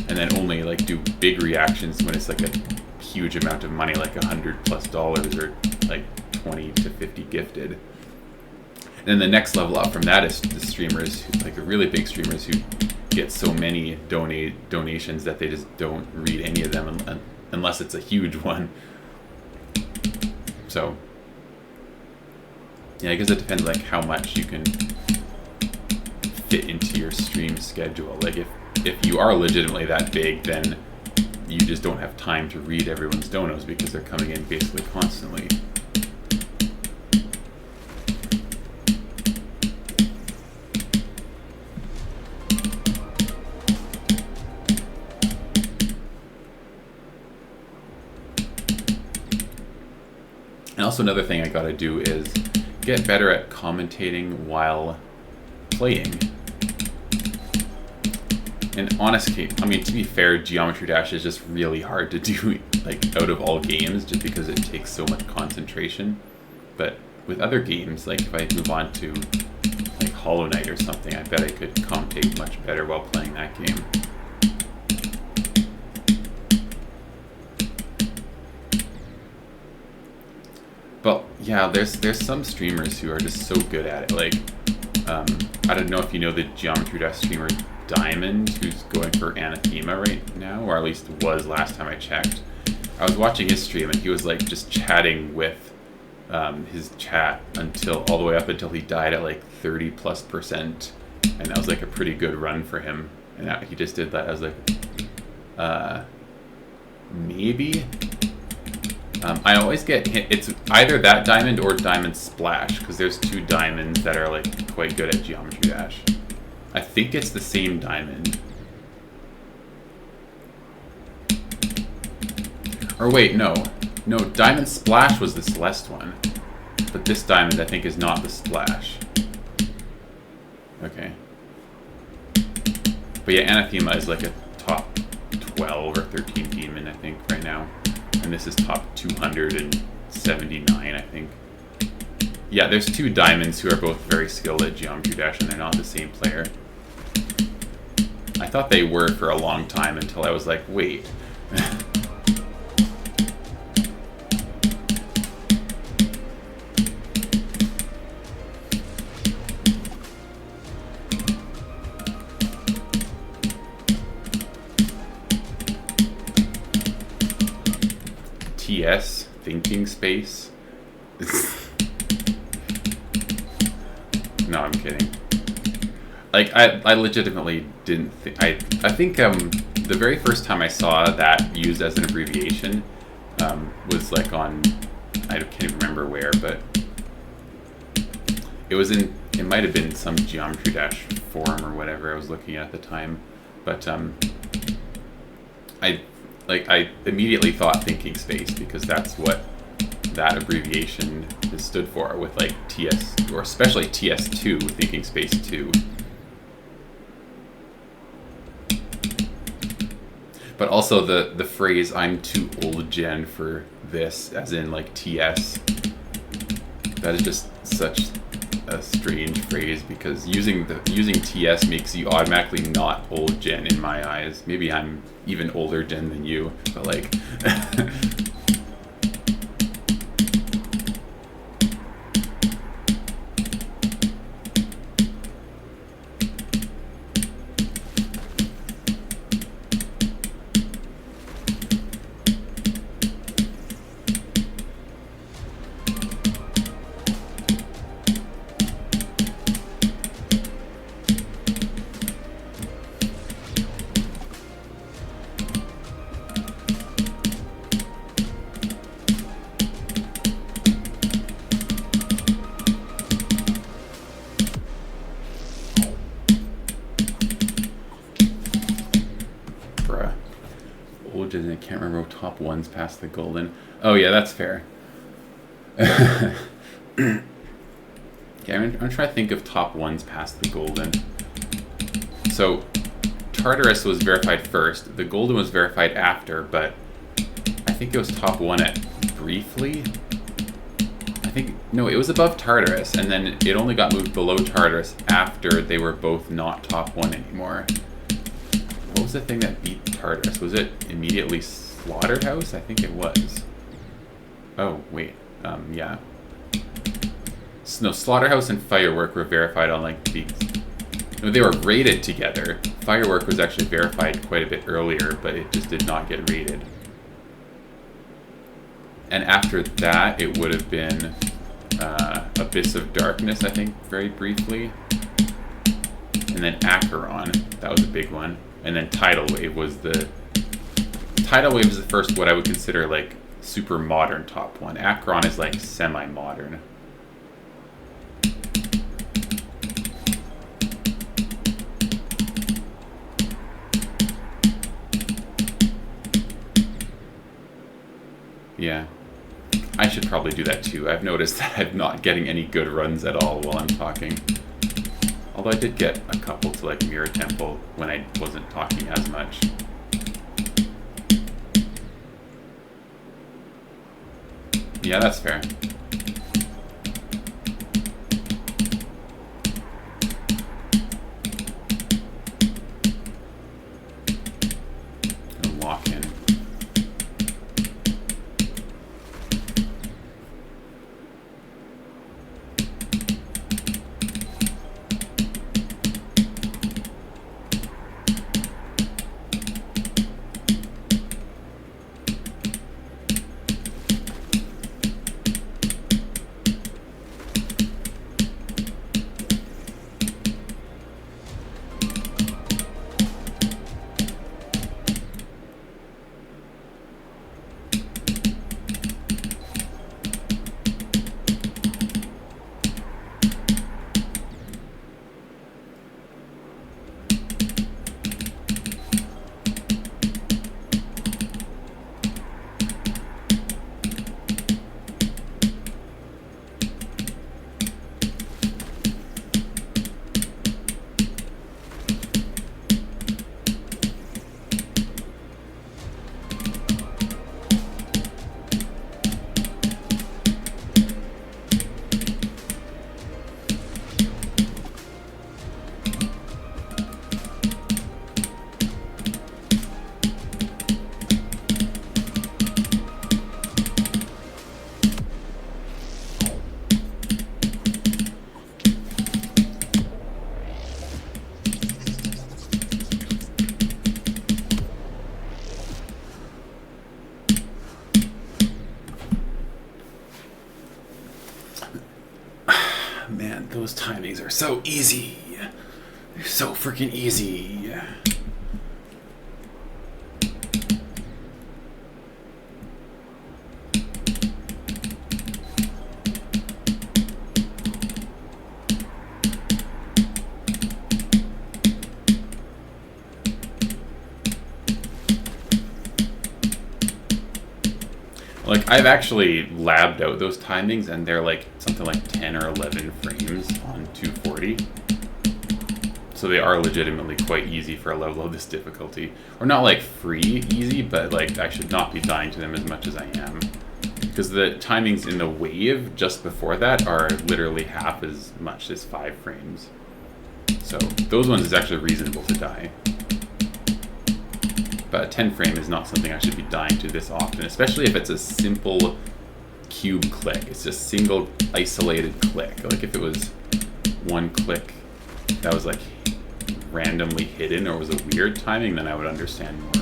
and then only like do big reactions when it's like a huge amount of money, like $100+ or like 20 to 50 gifted. And then the next level up from that is the streamers, like the really big streamers who get so many donations that they just don't read any of them unless it's a huge one. So, yeah, I guess it depends like how much you can fit into your stream schedule. Like if you are legitimately that big, then you just don't have time to read everyone's donos because they're coming in basically constantly. And also another thing I gotta do is get better at commentating while playing. And honestly, I mean, to be fair, Geometry Dash is just really hard to do, like, out of all games, just because it takes so much concentration. But with other games, like if I move on to like Hollow Knight or something, I bet I could commentate much better while playing that game. But Yeah, there's some streamers who are just so good at it. Like, I don't know if you know the Geometry Dash streamer Diamond, who's going for Anathema right now, or at least was last time I checked. I was watching his stream and he was like just chatting with his chat until all the way up until he died at like 30+%, and that was like a pretty good run for him. And he just did that. I was like, maybe. I always get hit. It's either that diamond or Diamond Splash, because there's two diamonds that are like quite good at Geometry Dash. I think it's the same diamond. Or wait, no. No, Diamond Splash was the Celeste one. But this diamond, I think, is not the Splash. Okay. But yeah, Anathema is like a top 12 or 13 demon, I think, right now. And this is top 279, I think. Yeah, there's two diamonds who are both very skilled at Geometry Dash, and they're not the same player. I thought they were for a long time until I was like, wait. TS, Thinking Space. No, I'm kidding. Like, I legitimately didn't think... I think the very first time I saw that used as an abbreviation was like on... I can't even remember where, but... It was in... It might have been some Geometry Dash forum or whatever I was looking at the time. But I immediately thought Thinking Space, because that's what that abbreviation is stood for, with like TS, or especially TS2, Thinking Space 2. But also the phrase "I'm too old gen for this," as in like TS, that is just such a strange phrase, because using TS makes you automatically not old gen in my eyes. Maybe I'm even older gen than you, but like I can't remember what top ones past the golden. Oh yeah, that's fair. Okay, I'm trying to think of top ones past the golden. So Tartarus was verified first. The golden was verified after, but I think it was top one at briefly. No, it was above Tartarus, and then it only got moved below Tartarus after they were both not top one anymore. What was the thing that beat Tartarus? Was it immediately Slaughterhouse? I think it was. Oh, wait. Yeah. No, Slaughterhouse and Firework were verified on like the... No, they were rated together. Firework was actually verified quite a bit earlier, but it just did not get rated. And after that, it would have been Abyss of Darkness, I think, very briefly. And then Acheron, that was a big one. And then Tidal Wave was the... Tidal Wave is the first what I would consider like super modern top one. Acheron is like semi-modern. Yeah. I should probably do that too. I've noticed that I'm not getting any good runs at all while I'm talking. Although I did get a couple to like Mirror Temple when I wasn't talking as much. Yeah, that's fair. Lock in. Man, those timings are so easy. They're so freaking easy. Like, I've actually labbed out those timings, and they're like something like 10 or 11 frames on 240. So they are legitimately quite easy for a level of this difficulty. Or not like free easy, but like I should not be dying to them as much as I am. Because the timings in the wave just before that are literally half as much as 5 frames. So those ones is actually reasonable to die. But a 10 frame is not something I should be dying to this often, especially if it's a simple cube click. It's just single isolated click. Like if it was one click that was like randomly hidden or was a weird timing, then I would understand more.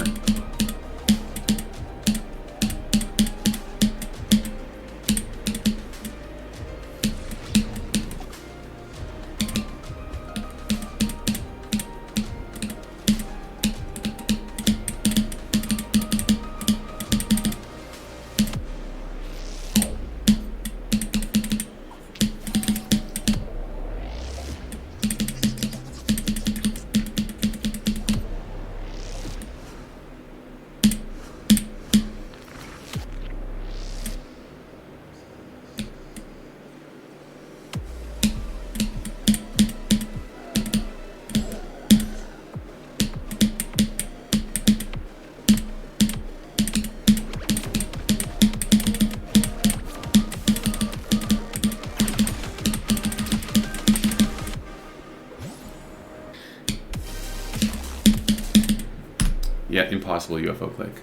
Yeah, impossible UFO click.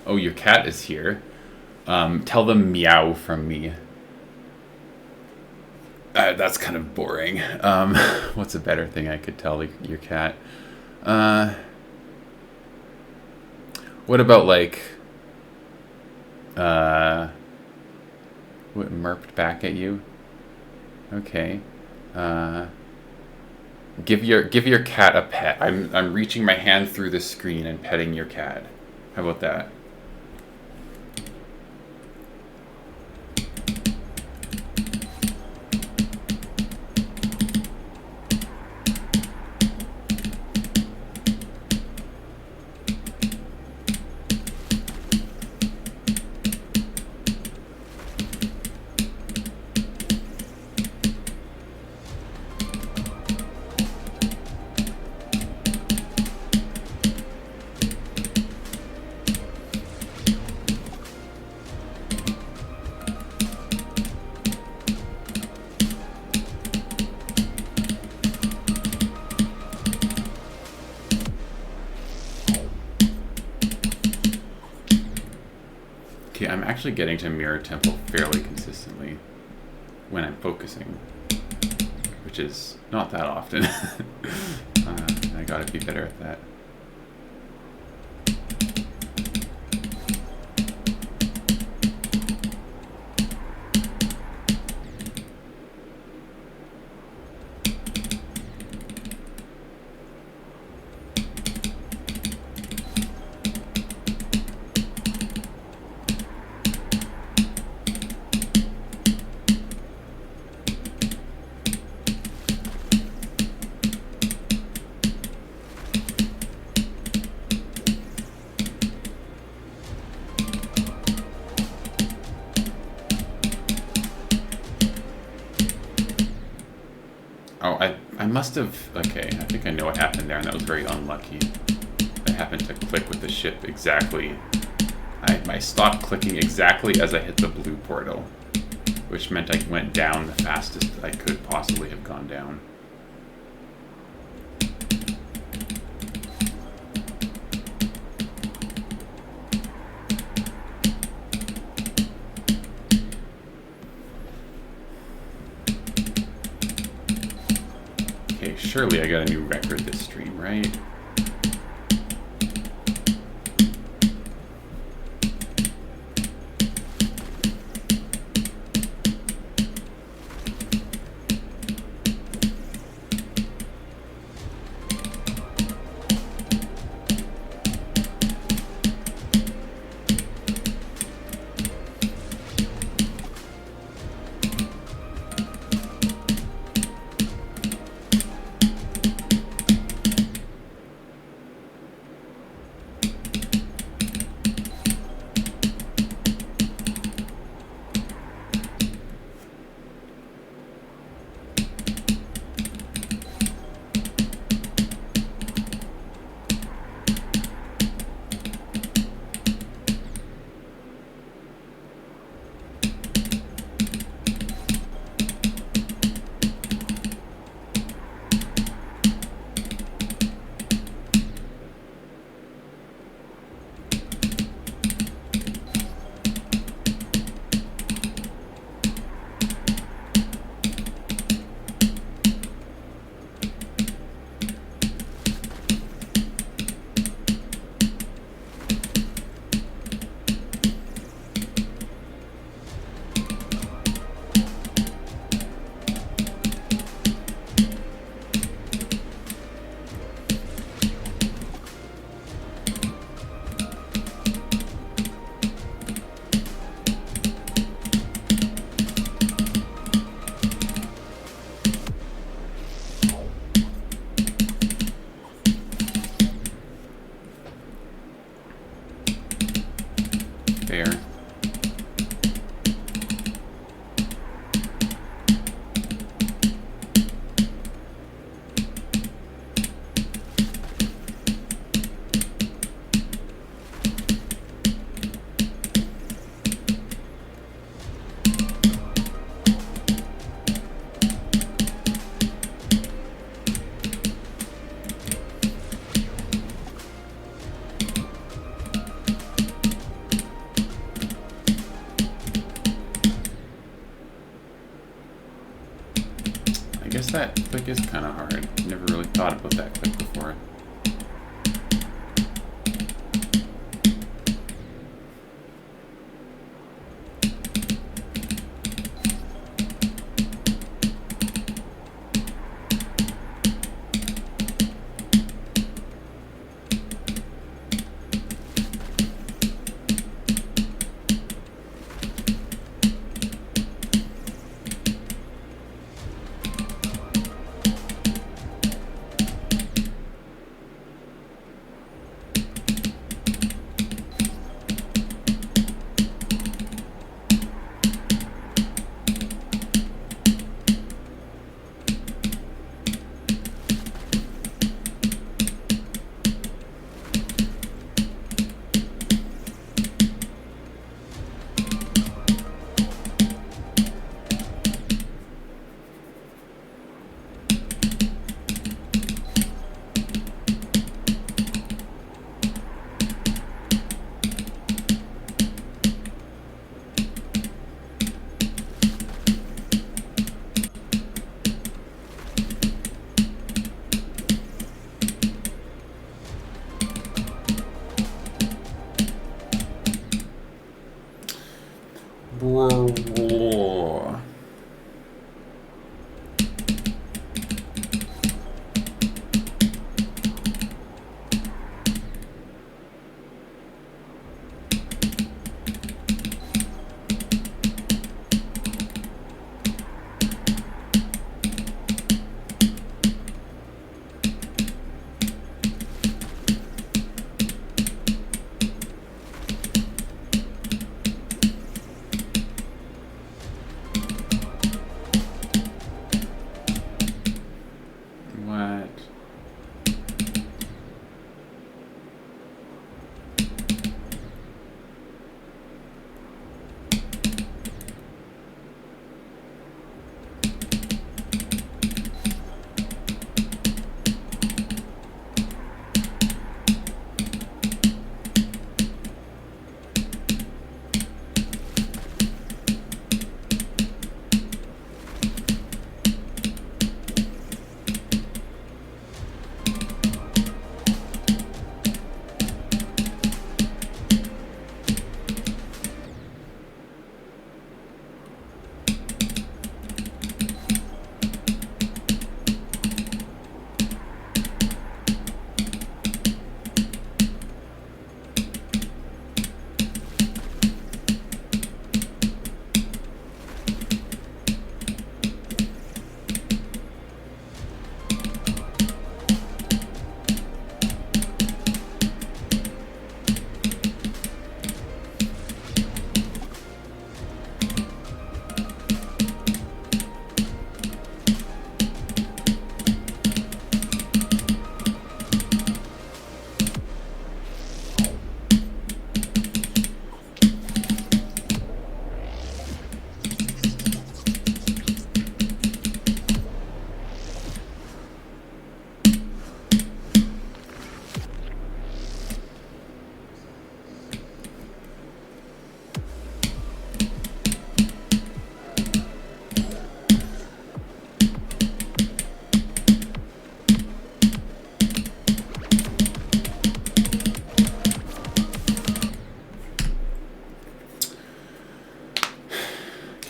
Oh, your cat is here. Tell them meow from me. That's kind of boring. What's a better thing I could tell your cat? What about like... what, merped back at you? Okay. Give your cat a pet. I'm reaching my hand through the screen and petting your cat. How about that? Okay, I'm actually getting to Mirror Temple fairly consistently when I'm focusing, which is not that often. I gotta be better at that. Oh, I must have... Okay, I think I know what happened there, and that was very unlucky. I happened to click with the ship exactly... I stopped clicking exactly as I hit the blue portal, which meant I went down the fastest I could possibly have gone down. Okay, surely I got a new record this stream, right? I guess that click is kind of hard. Never really thought about that click before.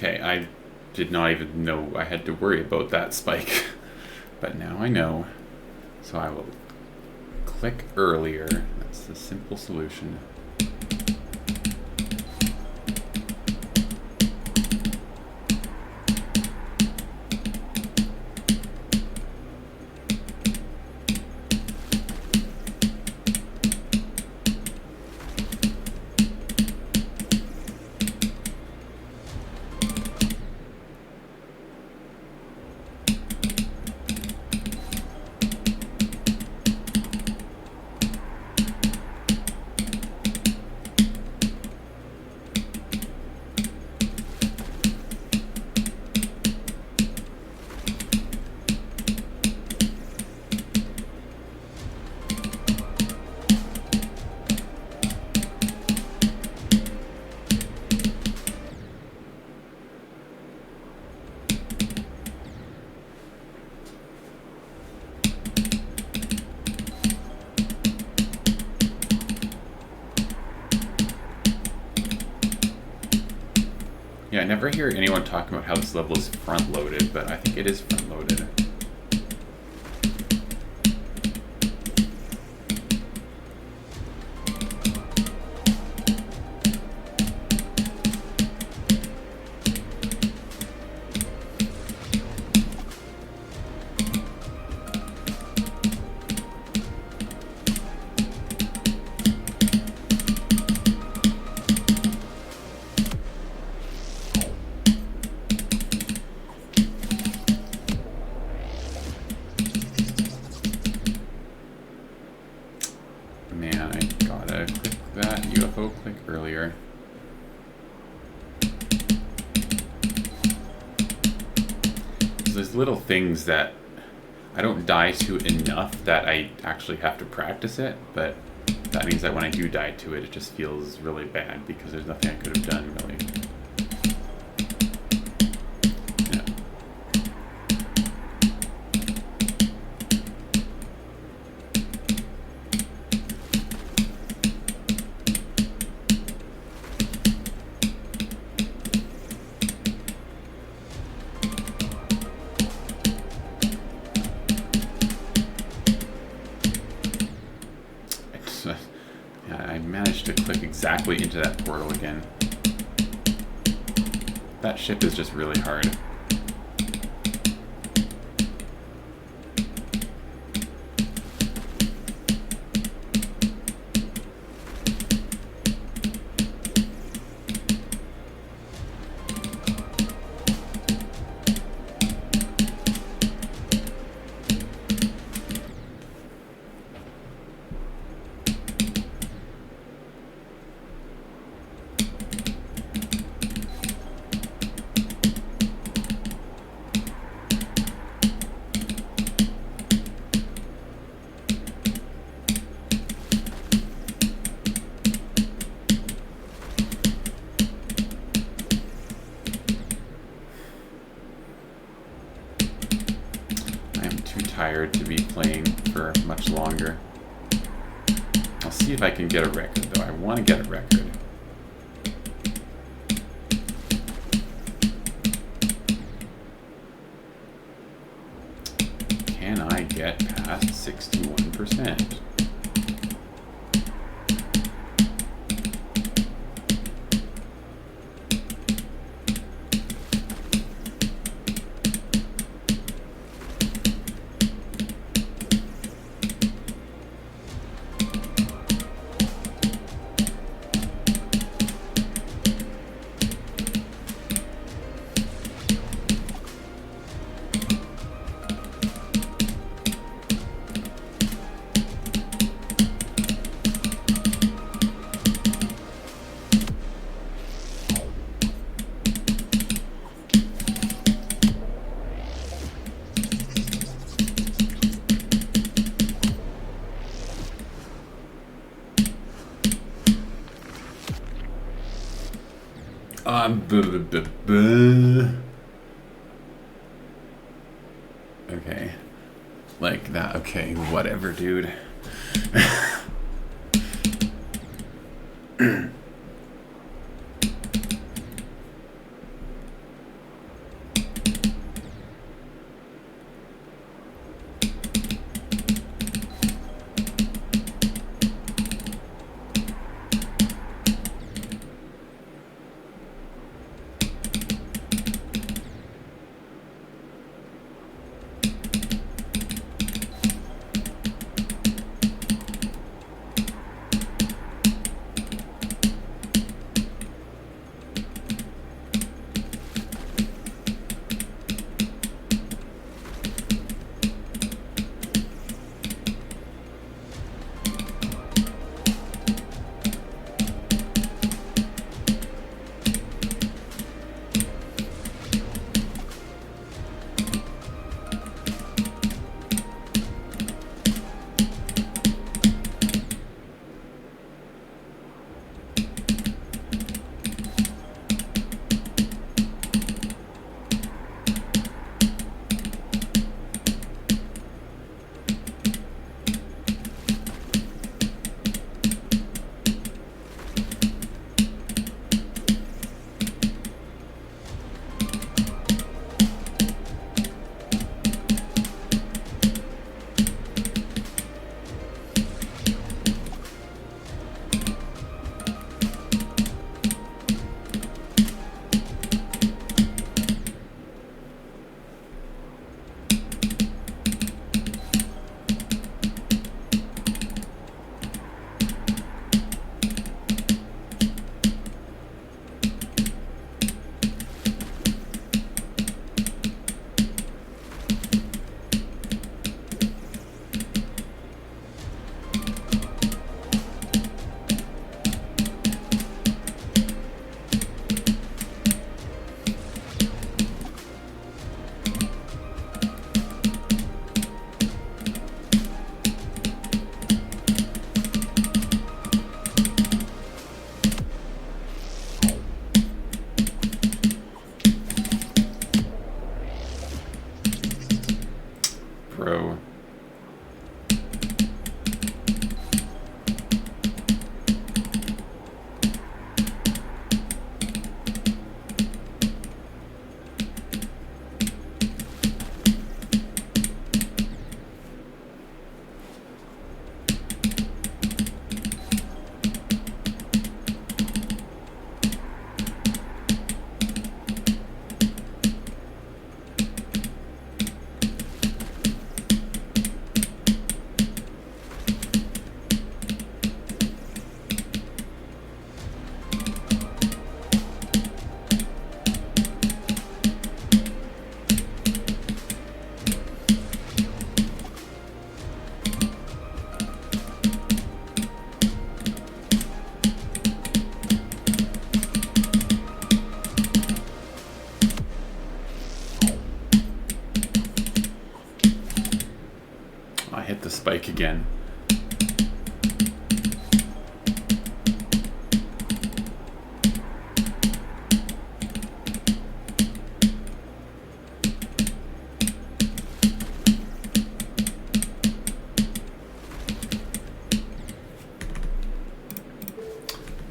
Okay, I did not even know I had to worry about that spike, but now I know. So I will click earlier. That's the simple solution. never hear anyone talking about how this level is front-loaded, but I think it is front-loaded. Man, I gotta click that UFO click earlier. There's little things that I don't die to enough that I actually have to practice it, but that means that when I do die to it, it just feels really bad because there's nothing I could have done really. I managed to click exactly into that portal again. That ship is just really hard. Tired to be playing for much longer. I'll see if I can get a record though. I want to get a record. Can I get past 61%? Okay. Like that. Okay, whatever, dude. pro. I hit the spike again.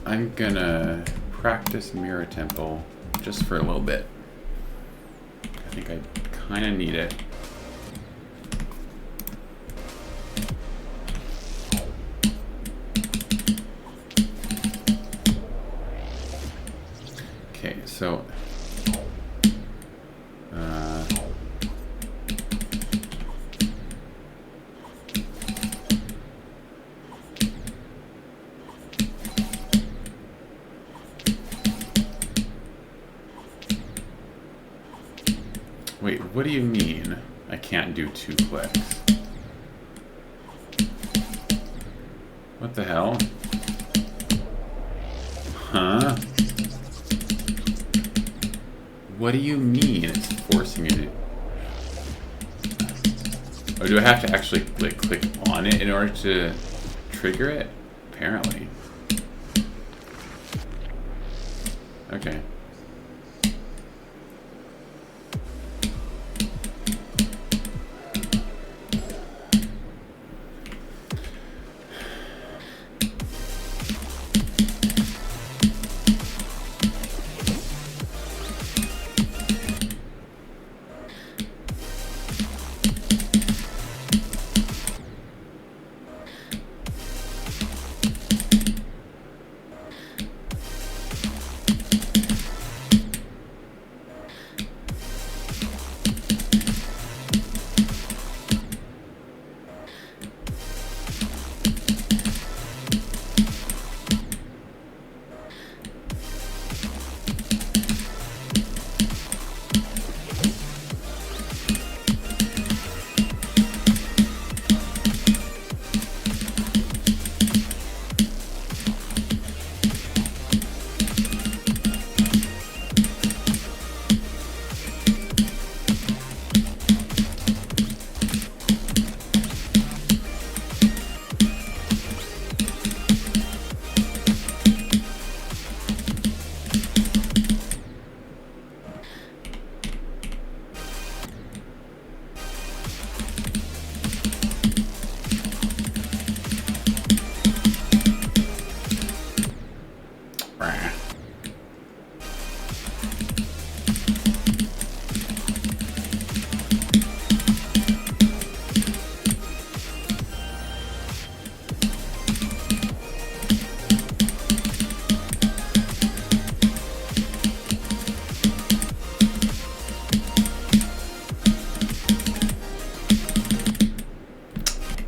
I'm gonna practice Mirror Temple just for a little bit. I think I kind of need it. Okay, so wait, what do you mean I can't do 2 clicks? What the hell? Huh? What do you mean it's forcing me to... Oh, do I have to actually like click on it in order to trigger it? Apparently. Okay.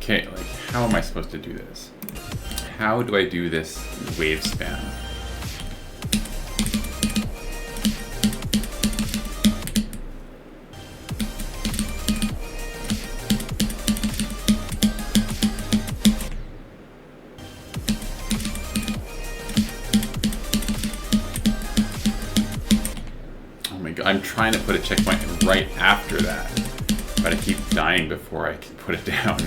Okay, like, how am I supposed to do this? How do I do this wave span? Oh my god, I'm trying to put a checkpoint right after that, but I keep dying before I can put it down.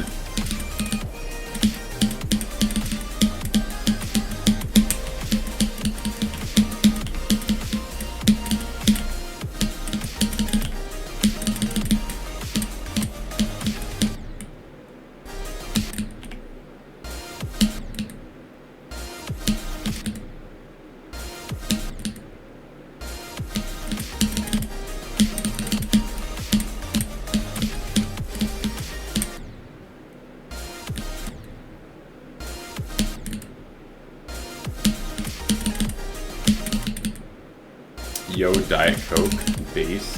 Yo Diet Coke base.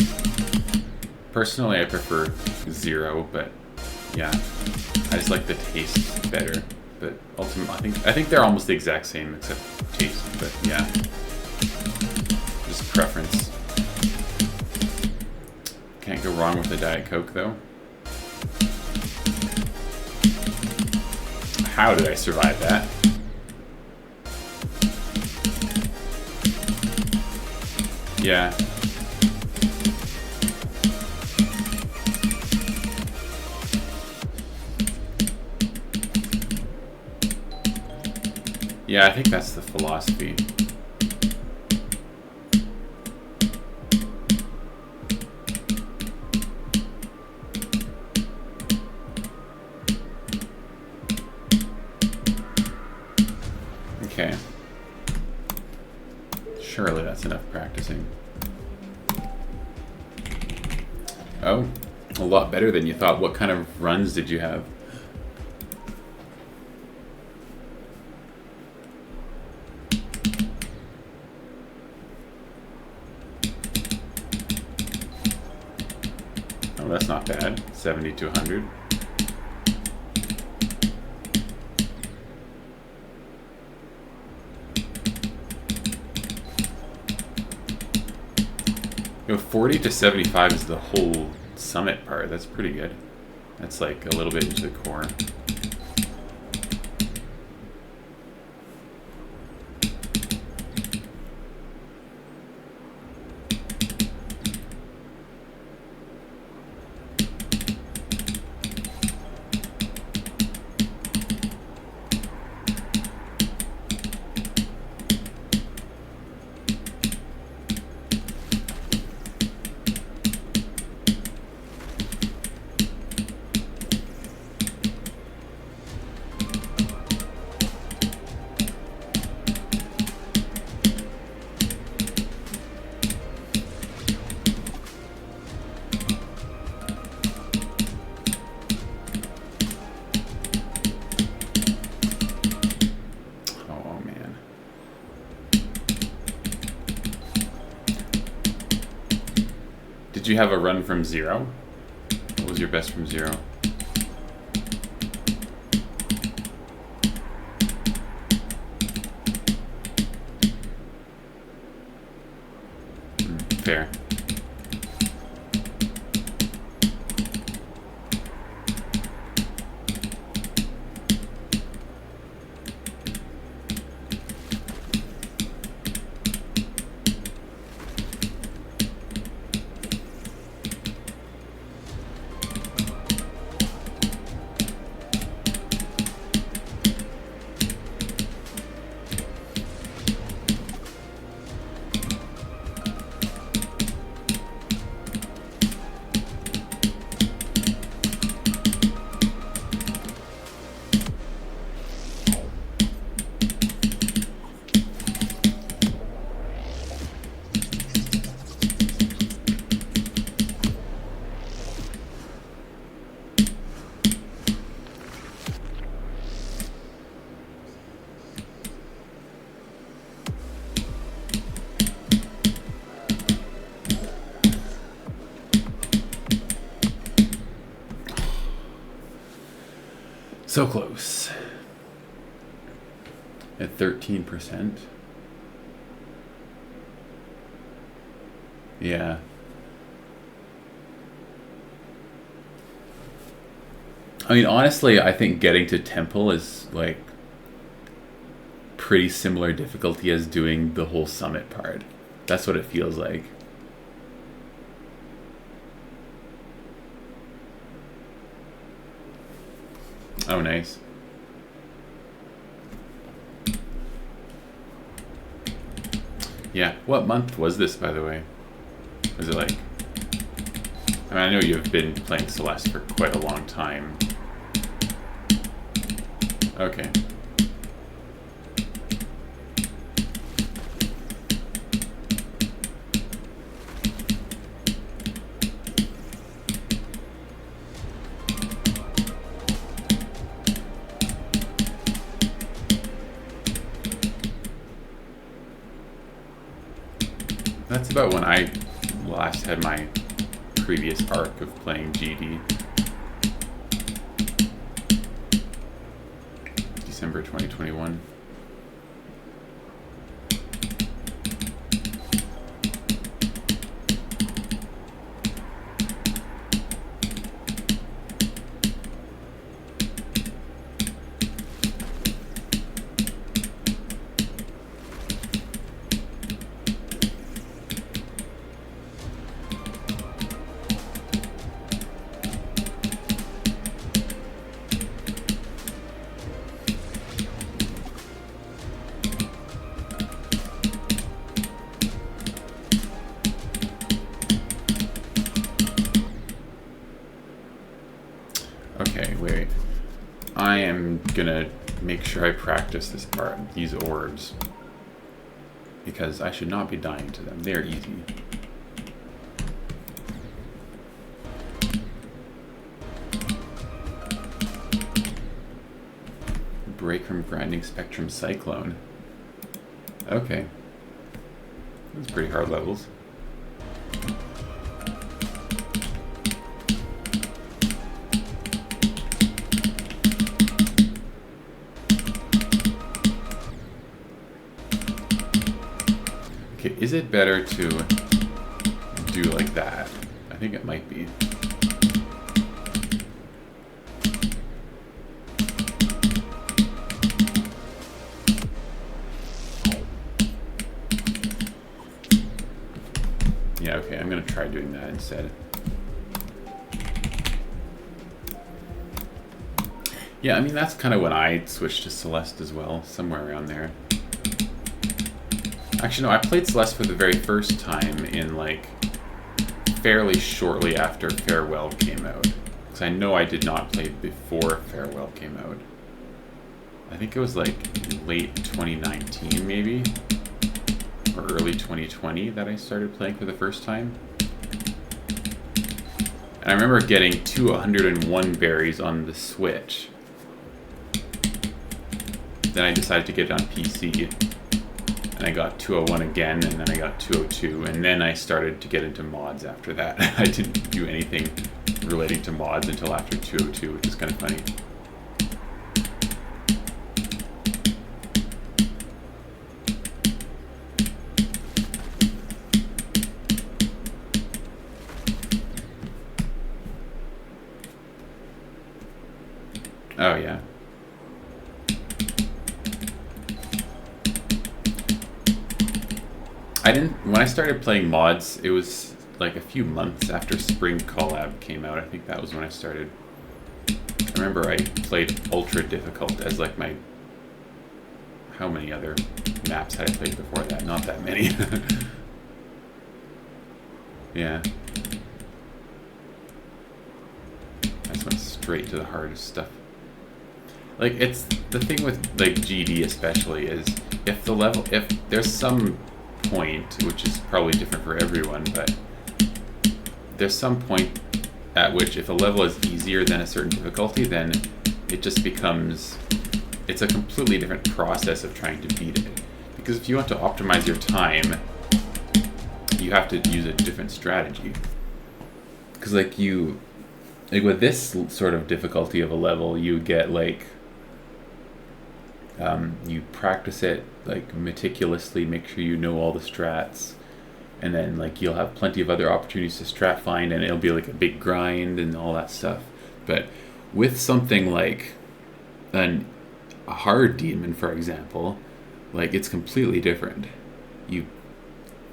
Personally, I prefer Zero, but yeah, I just like the taste better. But ultimately, I think they're almost the exact same except taste. But yeah, just preference. Can't go wrong with a Diet Coke though. How did I survive that? Yeah. Yeah, I think that's the philosophy. Okay. Surely that's enough practicing. Oh, a lot better than you thought. What kind of runs did you have? Oh, that's not bad. 70 to 100. You know, 40 to 75 is the whole summit part. That's pretty good. That's like a little bit into the core. Did you have a run from Zero? What was your best from Zero? Fair. So close. At 13%. Yeah. I mean, honestly, I think getting to Temple is like pretty similar difficulty as doing the whole summit part. That's what it feels like. Oh, nice. Yeah. What month was this, by the way? Was it like... I mean, I know you've been playing Celeste for quite a long time. Okay. That's about when I last had my previous arc of playing GD. December 2021. Okay, wait. I am gonna make sure I practice this part, these orbs, because I should not be dying to them. They're easy. Break from Grinding Spectrum Cyclone. Okay. That's pretty hard levels. Is it better to do like that? I think it might be. Yeah, okay, I'm gonna try doing that instead. Yeah, I mean, that's kind of when I switched to Celeste as well, somewhere around there. Actually, no, I played Celeste for the very first time in, like, fairly shortly after Farewell came out. Because I know I did not play before Farewell came out. I think it was, like, late 2019, maybe? Or early 2020 that I started playing for the first time. And I remember getting 201 berries on the Switch. Then I decided to get it on PC. And I got 201 again, and then I got 202, and then I started to get into mods after that. I didn't do anything relating to mods until after 202, which is kind of funny. Oh, yeah. When I started playing mods, it was like a few months after Spring Collab came out. I think that was when I started. I remember I played Ultra Difficult as like my... How many other maps had I played before that? Not that many. Yeah. I just went straight to the hardest stuff. Like, it's... The thing with, like, GD especially is if there's some point, which is probably different for everyone, but there's some point at which if a level is easier than a certain difficulty, then it just becomes, it's a completely different process of trying to beat it. Because if you want to optimize your time, you have to use a different strategy. Because like with this sort of difficulty of a level, you get like, you practice it like meticulously, make sure you know all the strats, and then like you'll have plenty of other opportunities to strat find, and it'll be like a big grind and all that stuff. But with something like a hard demon, for example, like it's completely different. You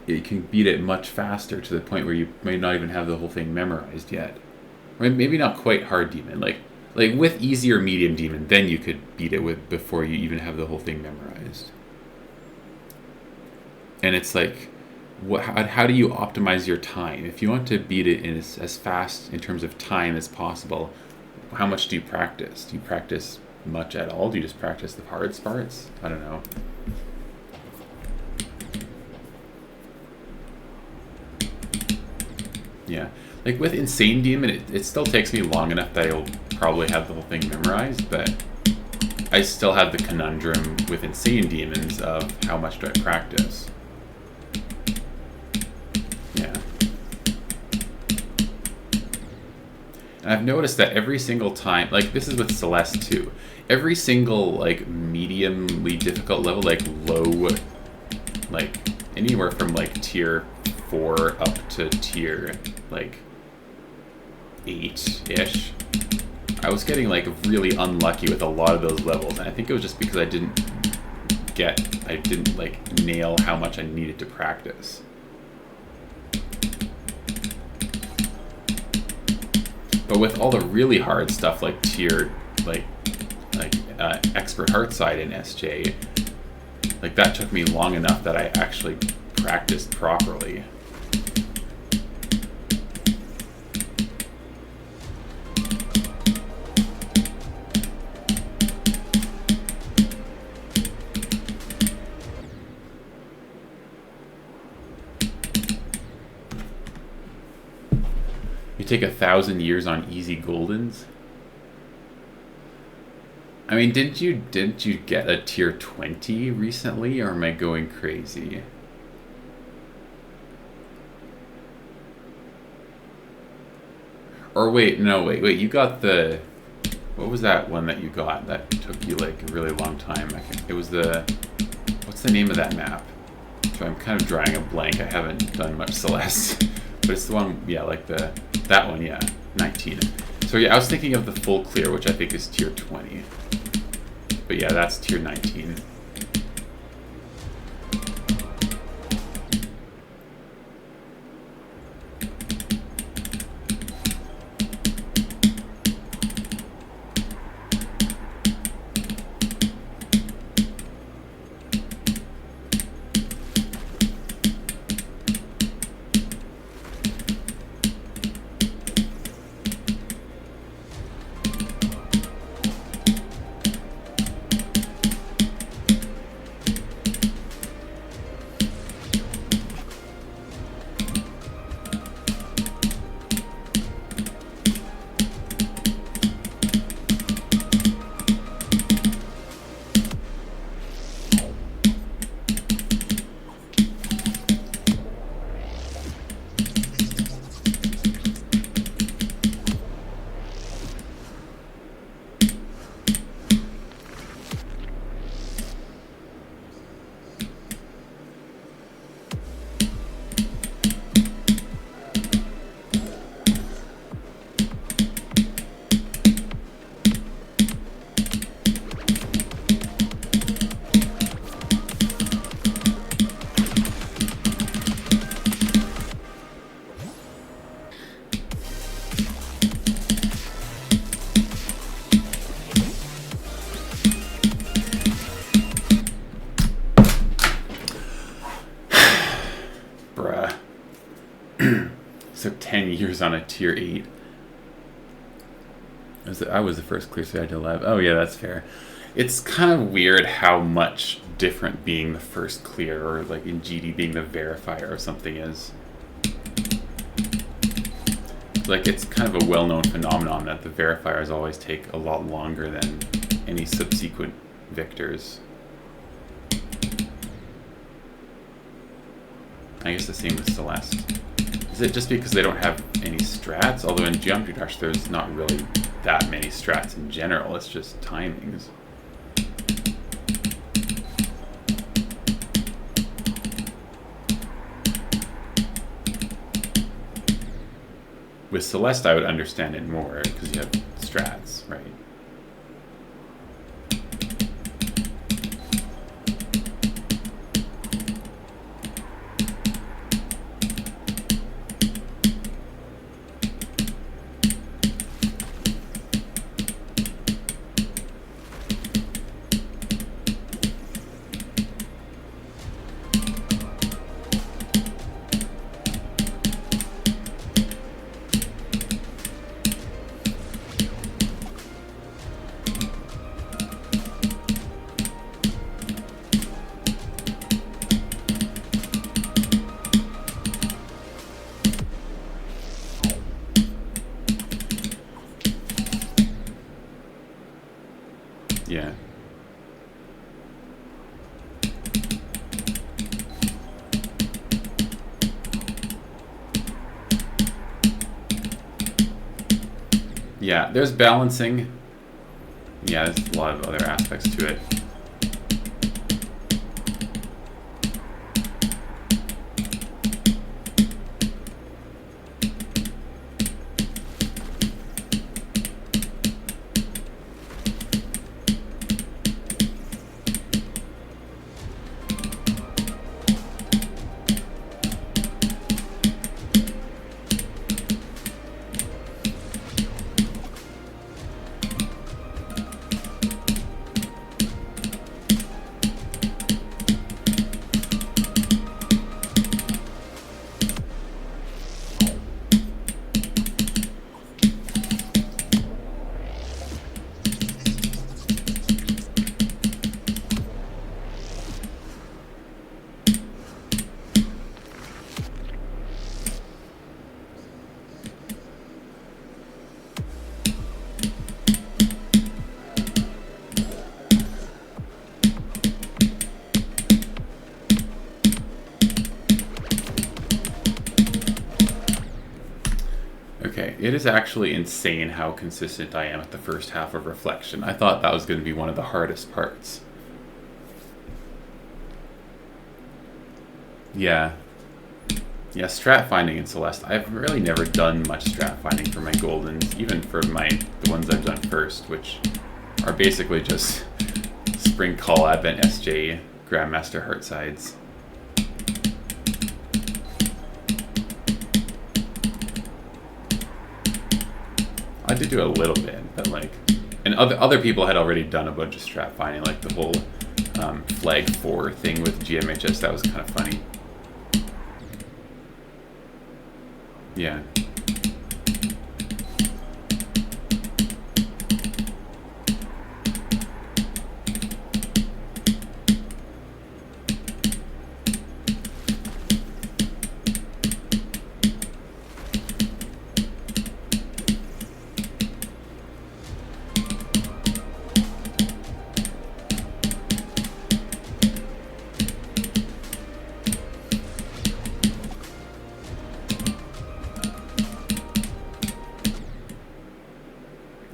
can beat it much faster to the point where you may not even have the whole thing memorized yet. Or maybe not quite hard demon, like with easy or medium demon, then you could beat it before you even have the whole thing memorized. And it's like, how do you optimize your time? If you want to beat it in as fast in terms of time as possible, how much do you practice? Do you practice much at all? Do you just practice the hard parts? I don't know. Yeah. Like with Insane Demon, it still takes me long enough that I'll probably have the whole thing memorized, but I still have the conundrum with Insane Demons of how much do I practice. And I've noticed that every single time, like this is with Celeste too, every single like mediumly difficult level, like low, like anywhere from like tier 4 up to tier like 8-ish, I was getting like really unlucky with a lot of those levels, and I think it was just because I didn't like nail how much I needed to practice. But with all the really hard stuff like tier, like expert Heartside in SJ, like that took me long enough that I actually practiced properly. You take 1,000 years on easy Goldens? I mean, didn't you get a tier 20 recently, or am I going crazy? Or wait, no, wait, you got the... What was that one that you got that took you like a really long time? It was the... What's the name of that map? So I'm kind of drawing a blank. I haven't done much Celeste. But it's the one, yeah, like that one, yeah, 19. So yeah, I was thinking of the full clear, which I think is tier 20. But yeah, that's tier 19. So 10 years on a tier 8. I was the first clear, so I had to live. Oh yeah, that's fair. It's kind of weird how much different being the first clear, or like in GD being the verifier or something is. Like, it's kind of a well-known phenomenon that the verifiers always take a lot longer than any subsequent victors. I guess the same with Celeste. Is it just because they don't have any strats? Although in Geometry Dash there's not really that many strats in general, it's just timings. With Celeste I would understand it more because you have strats, right? Yeah. Yeah, there's balancing. Yeah, there's a lot of other aspects to it. Okay, it is actually insane how consistent I am at the first half of Reflection. I thought that was going to be one of the hardest parts. Yeah. Yeah, strat finding in Celeste. I've really never done much strat finding for my Goldens, even for the ones I've done first, which are basically just Spring Call, Advent, SJ, Grandmaster, Heartsides. I did do a little bit, but like, and other people had already done a bunch of strat finding, like the whole Flag 4 thing with GMHS. That was kind of funny. Yeah.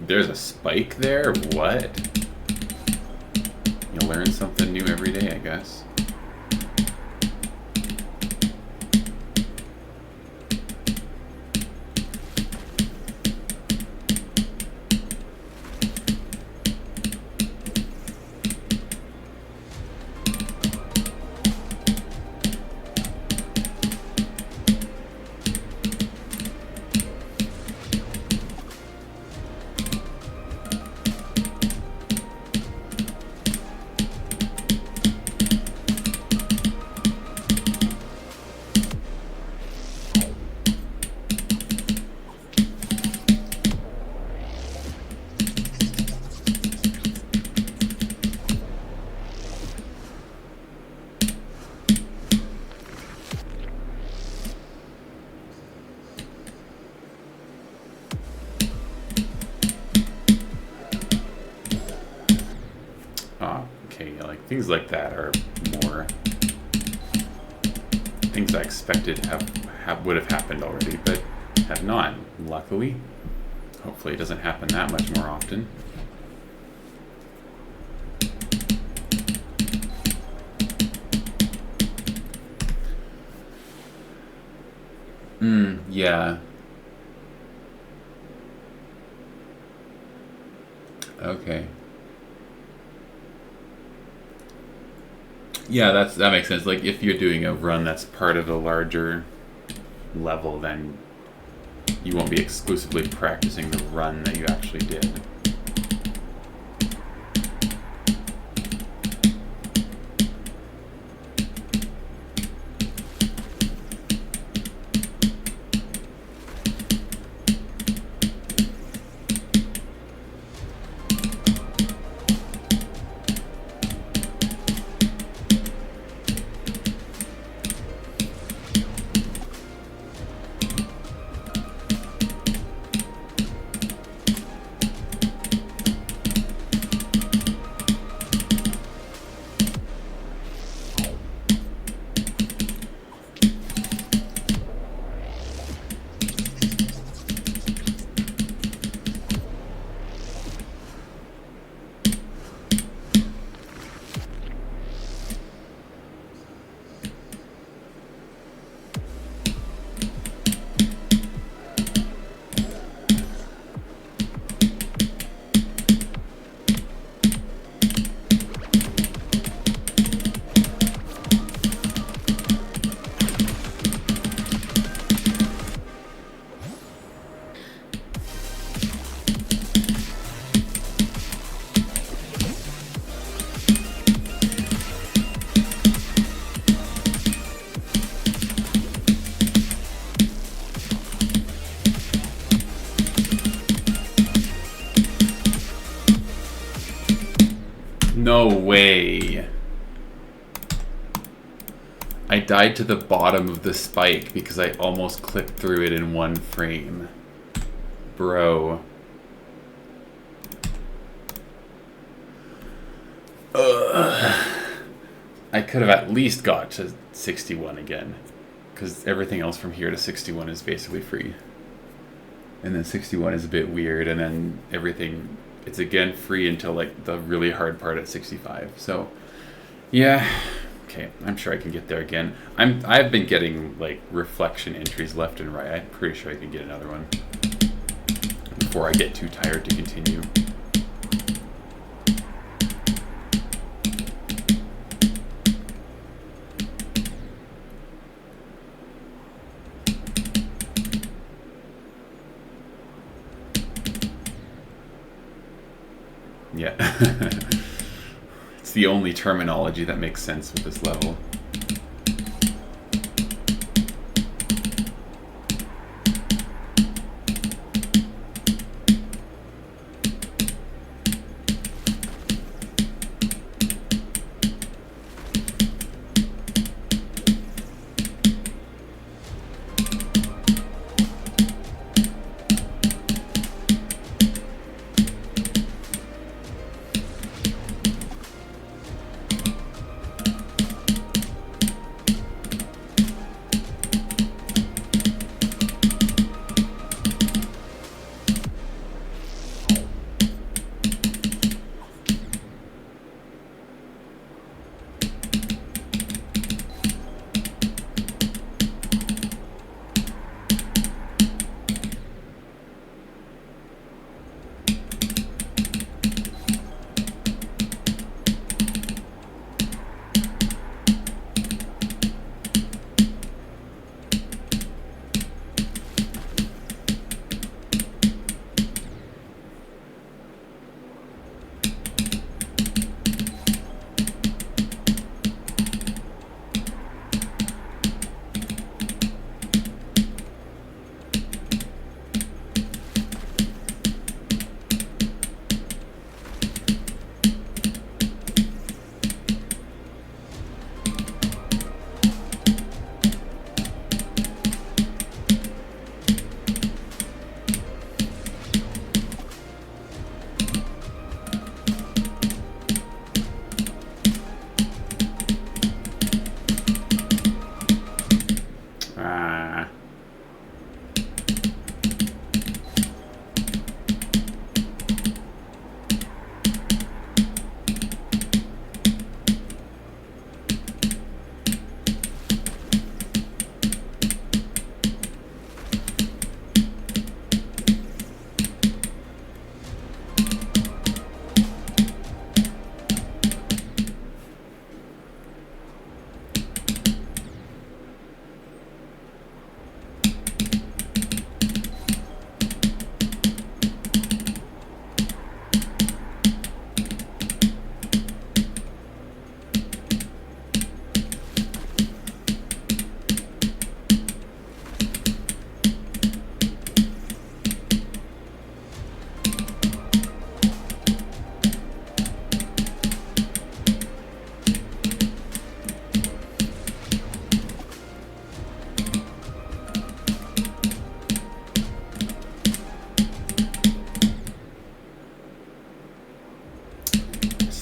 There's a spike there? What? You learn something new every day, I guess. Things like that are more things I expected would have happened already, but have not, luckily. Hopefully it doesn't happen that much more often. Yeah. Okay. Yeah, that makes sense. Like, if you're doing a run that's part of a larger level, then you won't be exclusively practicing the run that you actually did. No way. I died to the bottom of the spike because I almost clipped through it in one frame. Bro. Ugh. I could have at least got to 61 again. Because everything else from here to 61 is basically free. And then 61 is a bit weird, and then everything, it's again free until like the really hard part at 65. So, yeah. Okay, I'm sure I can get there again. I've been getting like reflection entries left and right. I'm pretty sure I can get another one before I get too tired to continue. Yeah. It's the only terminology that makes sense with this level.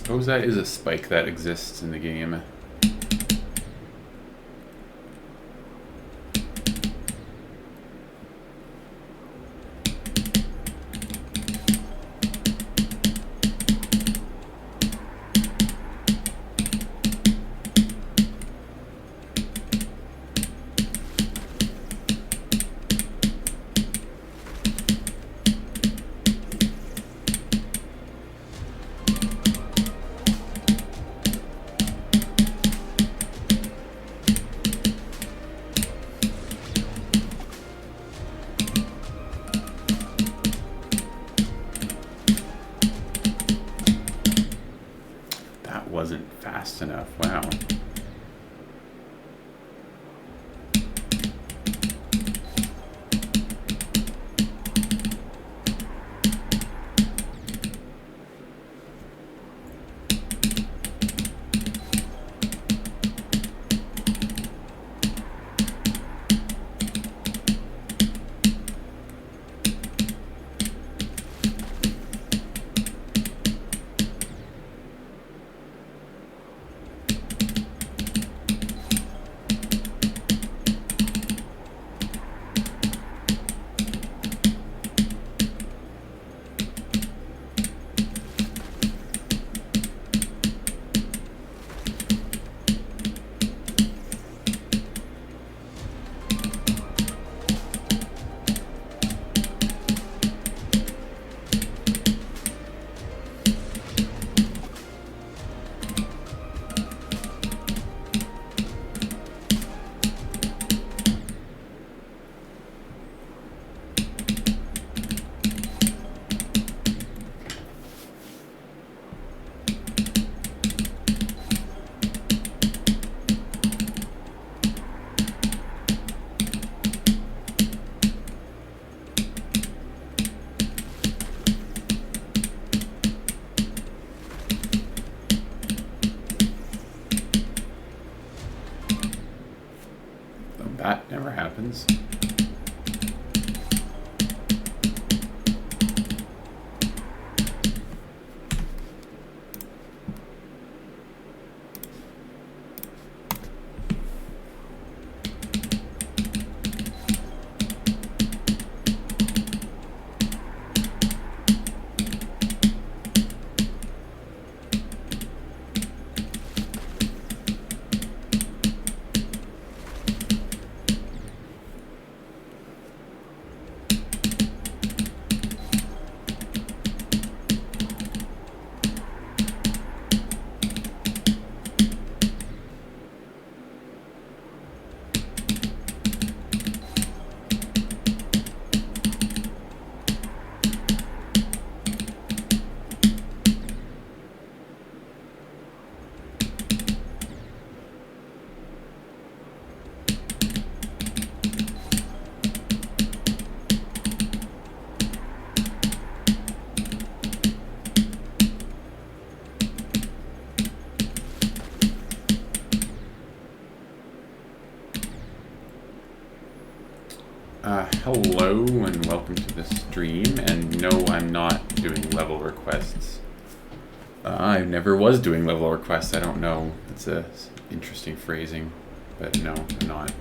Suppose that is a spike that exists in the game. Wasn't fast enough. Wow. happens. Hello and welcome to the stream, and no, I'm not doing level requests. I never was doing level requests, I don't know, it's a interesting phrasing, but no, I'm not.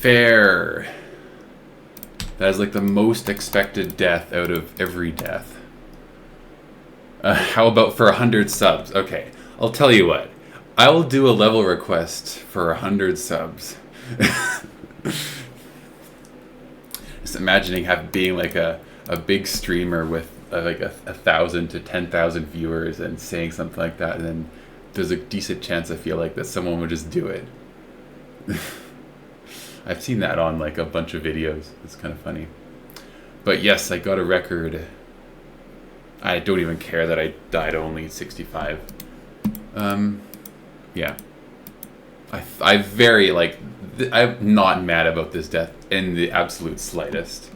Fair. That is like the most expected death out of every death. How about for 100 subs? Okay, I'll tell you what. I will do a level request for 100 subs. Just imagining being like a big streamer with like 1,000 to 10,000 viewers and saying something like that, and then there's a decent chance I feel like that someone would just do it. I've seen that on like a bunch of videos. It's kind of funny. But yes, I got a record. I don't even care that I died only 65. Yeah. I very like. I'm not mad about this death in the absolute slightest.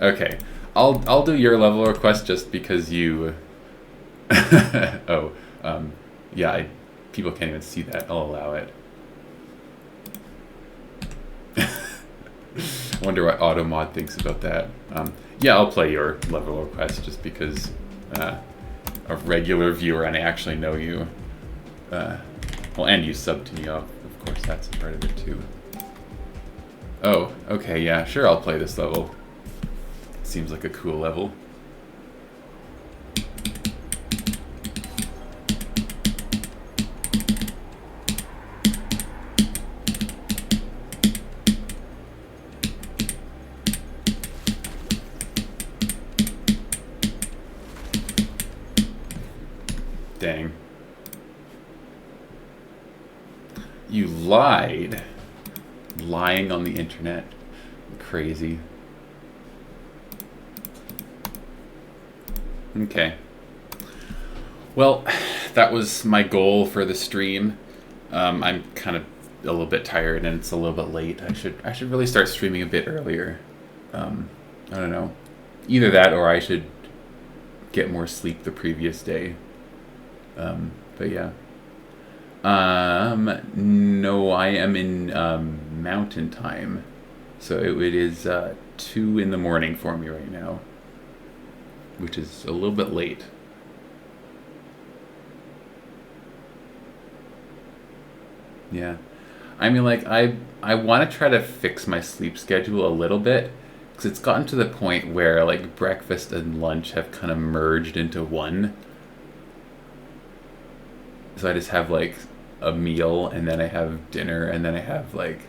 Okay, I'll do your level request just because you. Oh, yeah. People can't even see that. I'll allow it. I wonder what Automod thinks about that. Yeah, I'll play your level request just because a regular viewer and I actually know you. Well, and you subbed to me, of course, that's a part of it too. Oh, okay, yeah, sure, I'll play this level. Seems like a cool level. You lied. Lying on the internet. Crazy. Okay. Well, that was my goal for the stream. I'm kind of a little bit tired and it's a little bit late. I should really start streaming a bit earlier. I don't know. Either that or I should get more sleep the previous day. But yeah. No, I am in mountain time. So it is 2 in the morning for me right now, which is a little bit late. Yeah. I mean, like, I want to try to fix my sleep schedule a little bit, because it's gotten to the point where, like, breakfast and lunch have kind of merged into one. So I just have, like, a meal, and then I have dinner, and then I have, like,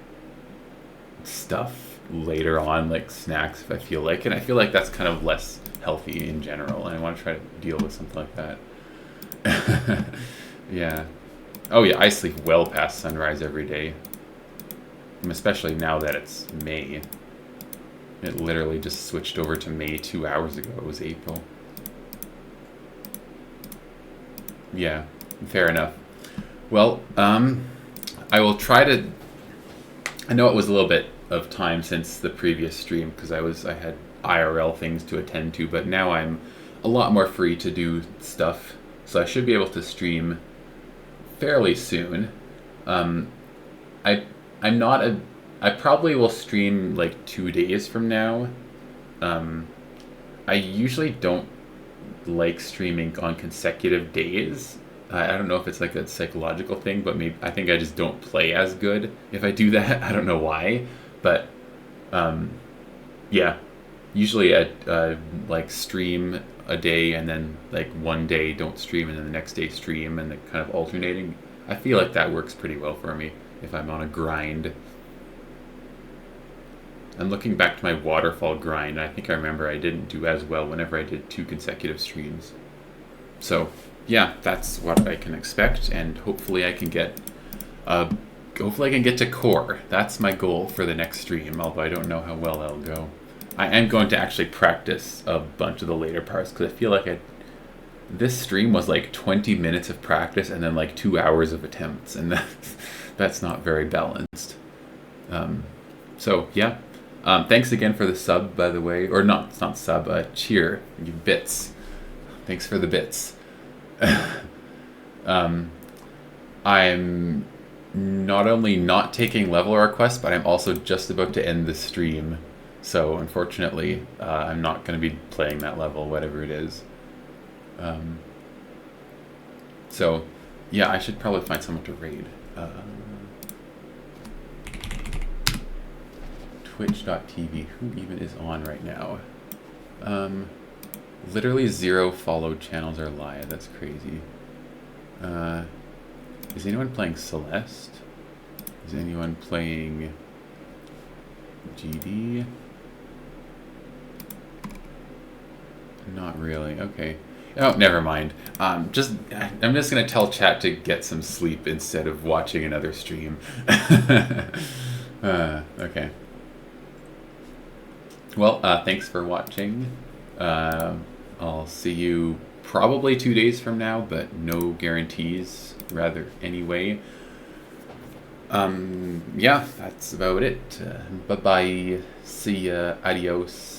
stuff later on, like snacks if I feel like it. And I feel like that's kind of less healthy in general, and I want to try to deal with something like that. Yeah. Oh yeah, I sleep well past sunrise every day. Especially now that it's May. It literally just switched over to May 2 hours ago. It was April. Yeah, fair enough. Well, I will try to... I know it was a little bit of time since the previous stream because I had IRL things to attend to, but now I'm a lot more free to do stuff, so I should be able to stream fairly soon. I probably will stream like 2 days from now. I usually don't like streaming on consecutive days. I don't know if it's like a psychological thing, but maybe I think I just don't play as good if I do that. I don't know why, but yeah. Usually I like stream a day and then like one day don't stream and then the next day stream and then kind of alternating. I feel like that works pretty well for me if I'm on a grind. I'm looking back to my waterfall grind, and I think I remember I didn't do as well whenever I did 2 consecutive streams. So yeah, that's what I can expect, and hopefully I can get to core. That's my goal for the next stream, although I don't know how well that'll go. I am going to actually practice a bunch of the later parts because I feel like this stream was like 20 minutes of practice and then like 2 hours of attempts, and that's not very balanced. So yeah, thanks again for the sub, by the way, or not, it's not sub, cheer, you bits. Thanks for the bits. I'm not only not taking level requests, but I'm also just about to end the stream. So unfortunately, I'm not going to be playing that level, whatever it is. So yeah, I should probably find someone to raid. Twitch.tv, who even is on right now? Literally 0 followed channels are live. That's crazy. Is anyone playing Celeste? Is anyone playing GD? Not really. Okay. Oh, never mind. I'm just gonna tell chat to get some sleep instead of watching another stream. Okay. Well, thanks for watching. I'll see you probably 2 days from now, but no guarantees, rather, anyway. Yeah, that's about it. Bye-bye. See ya. Adios.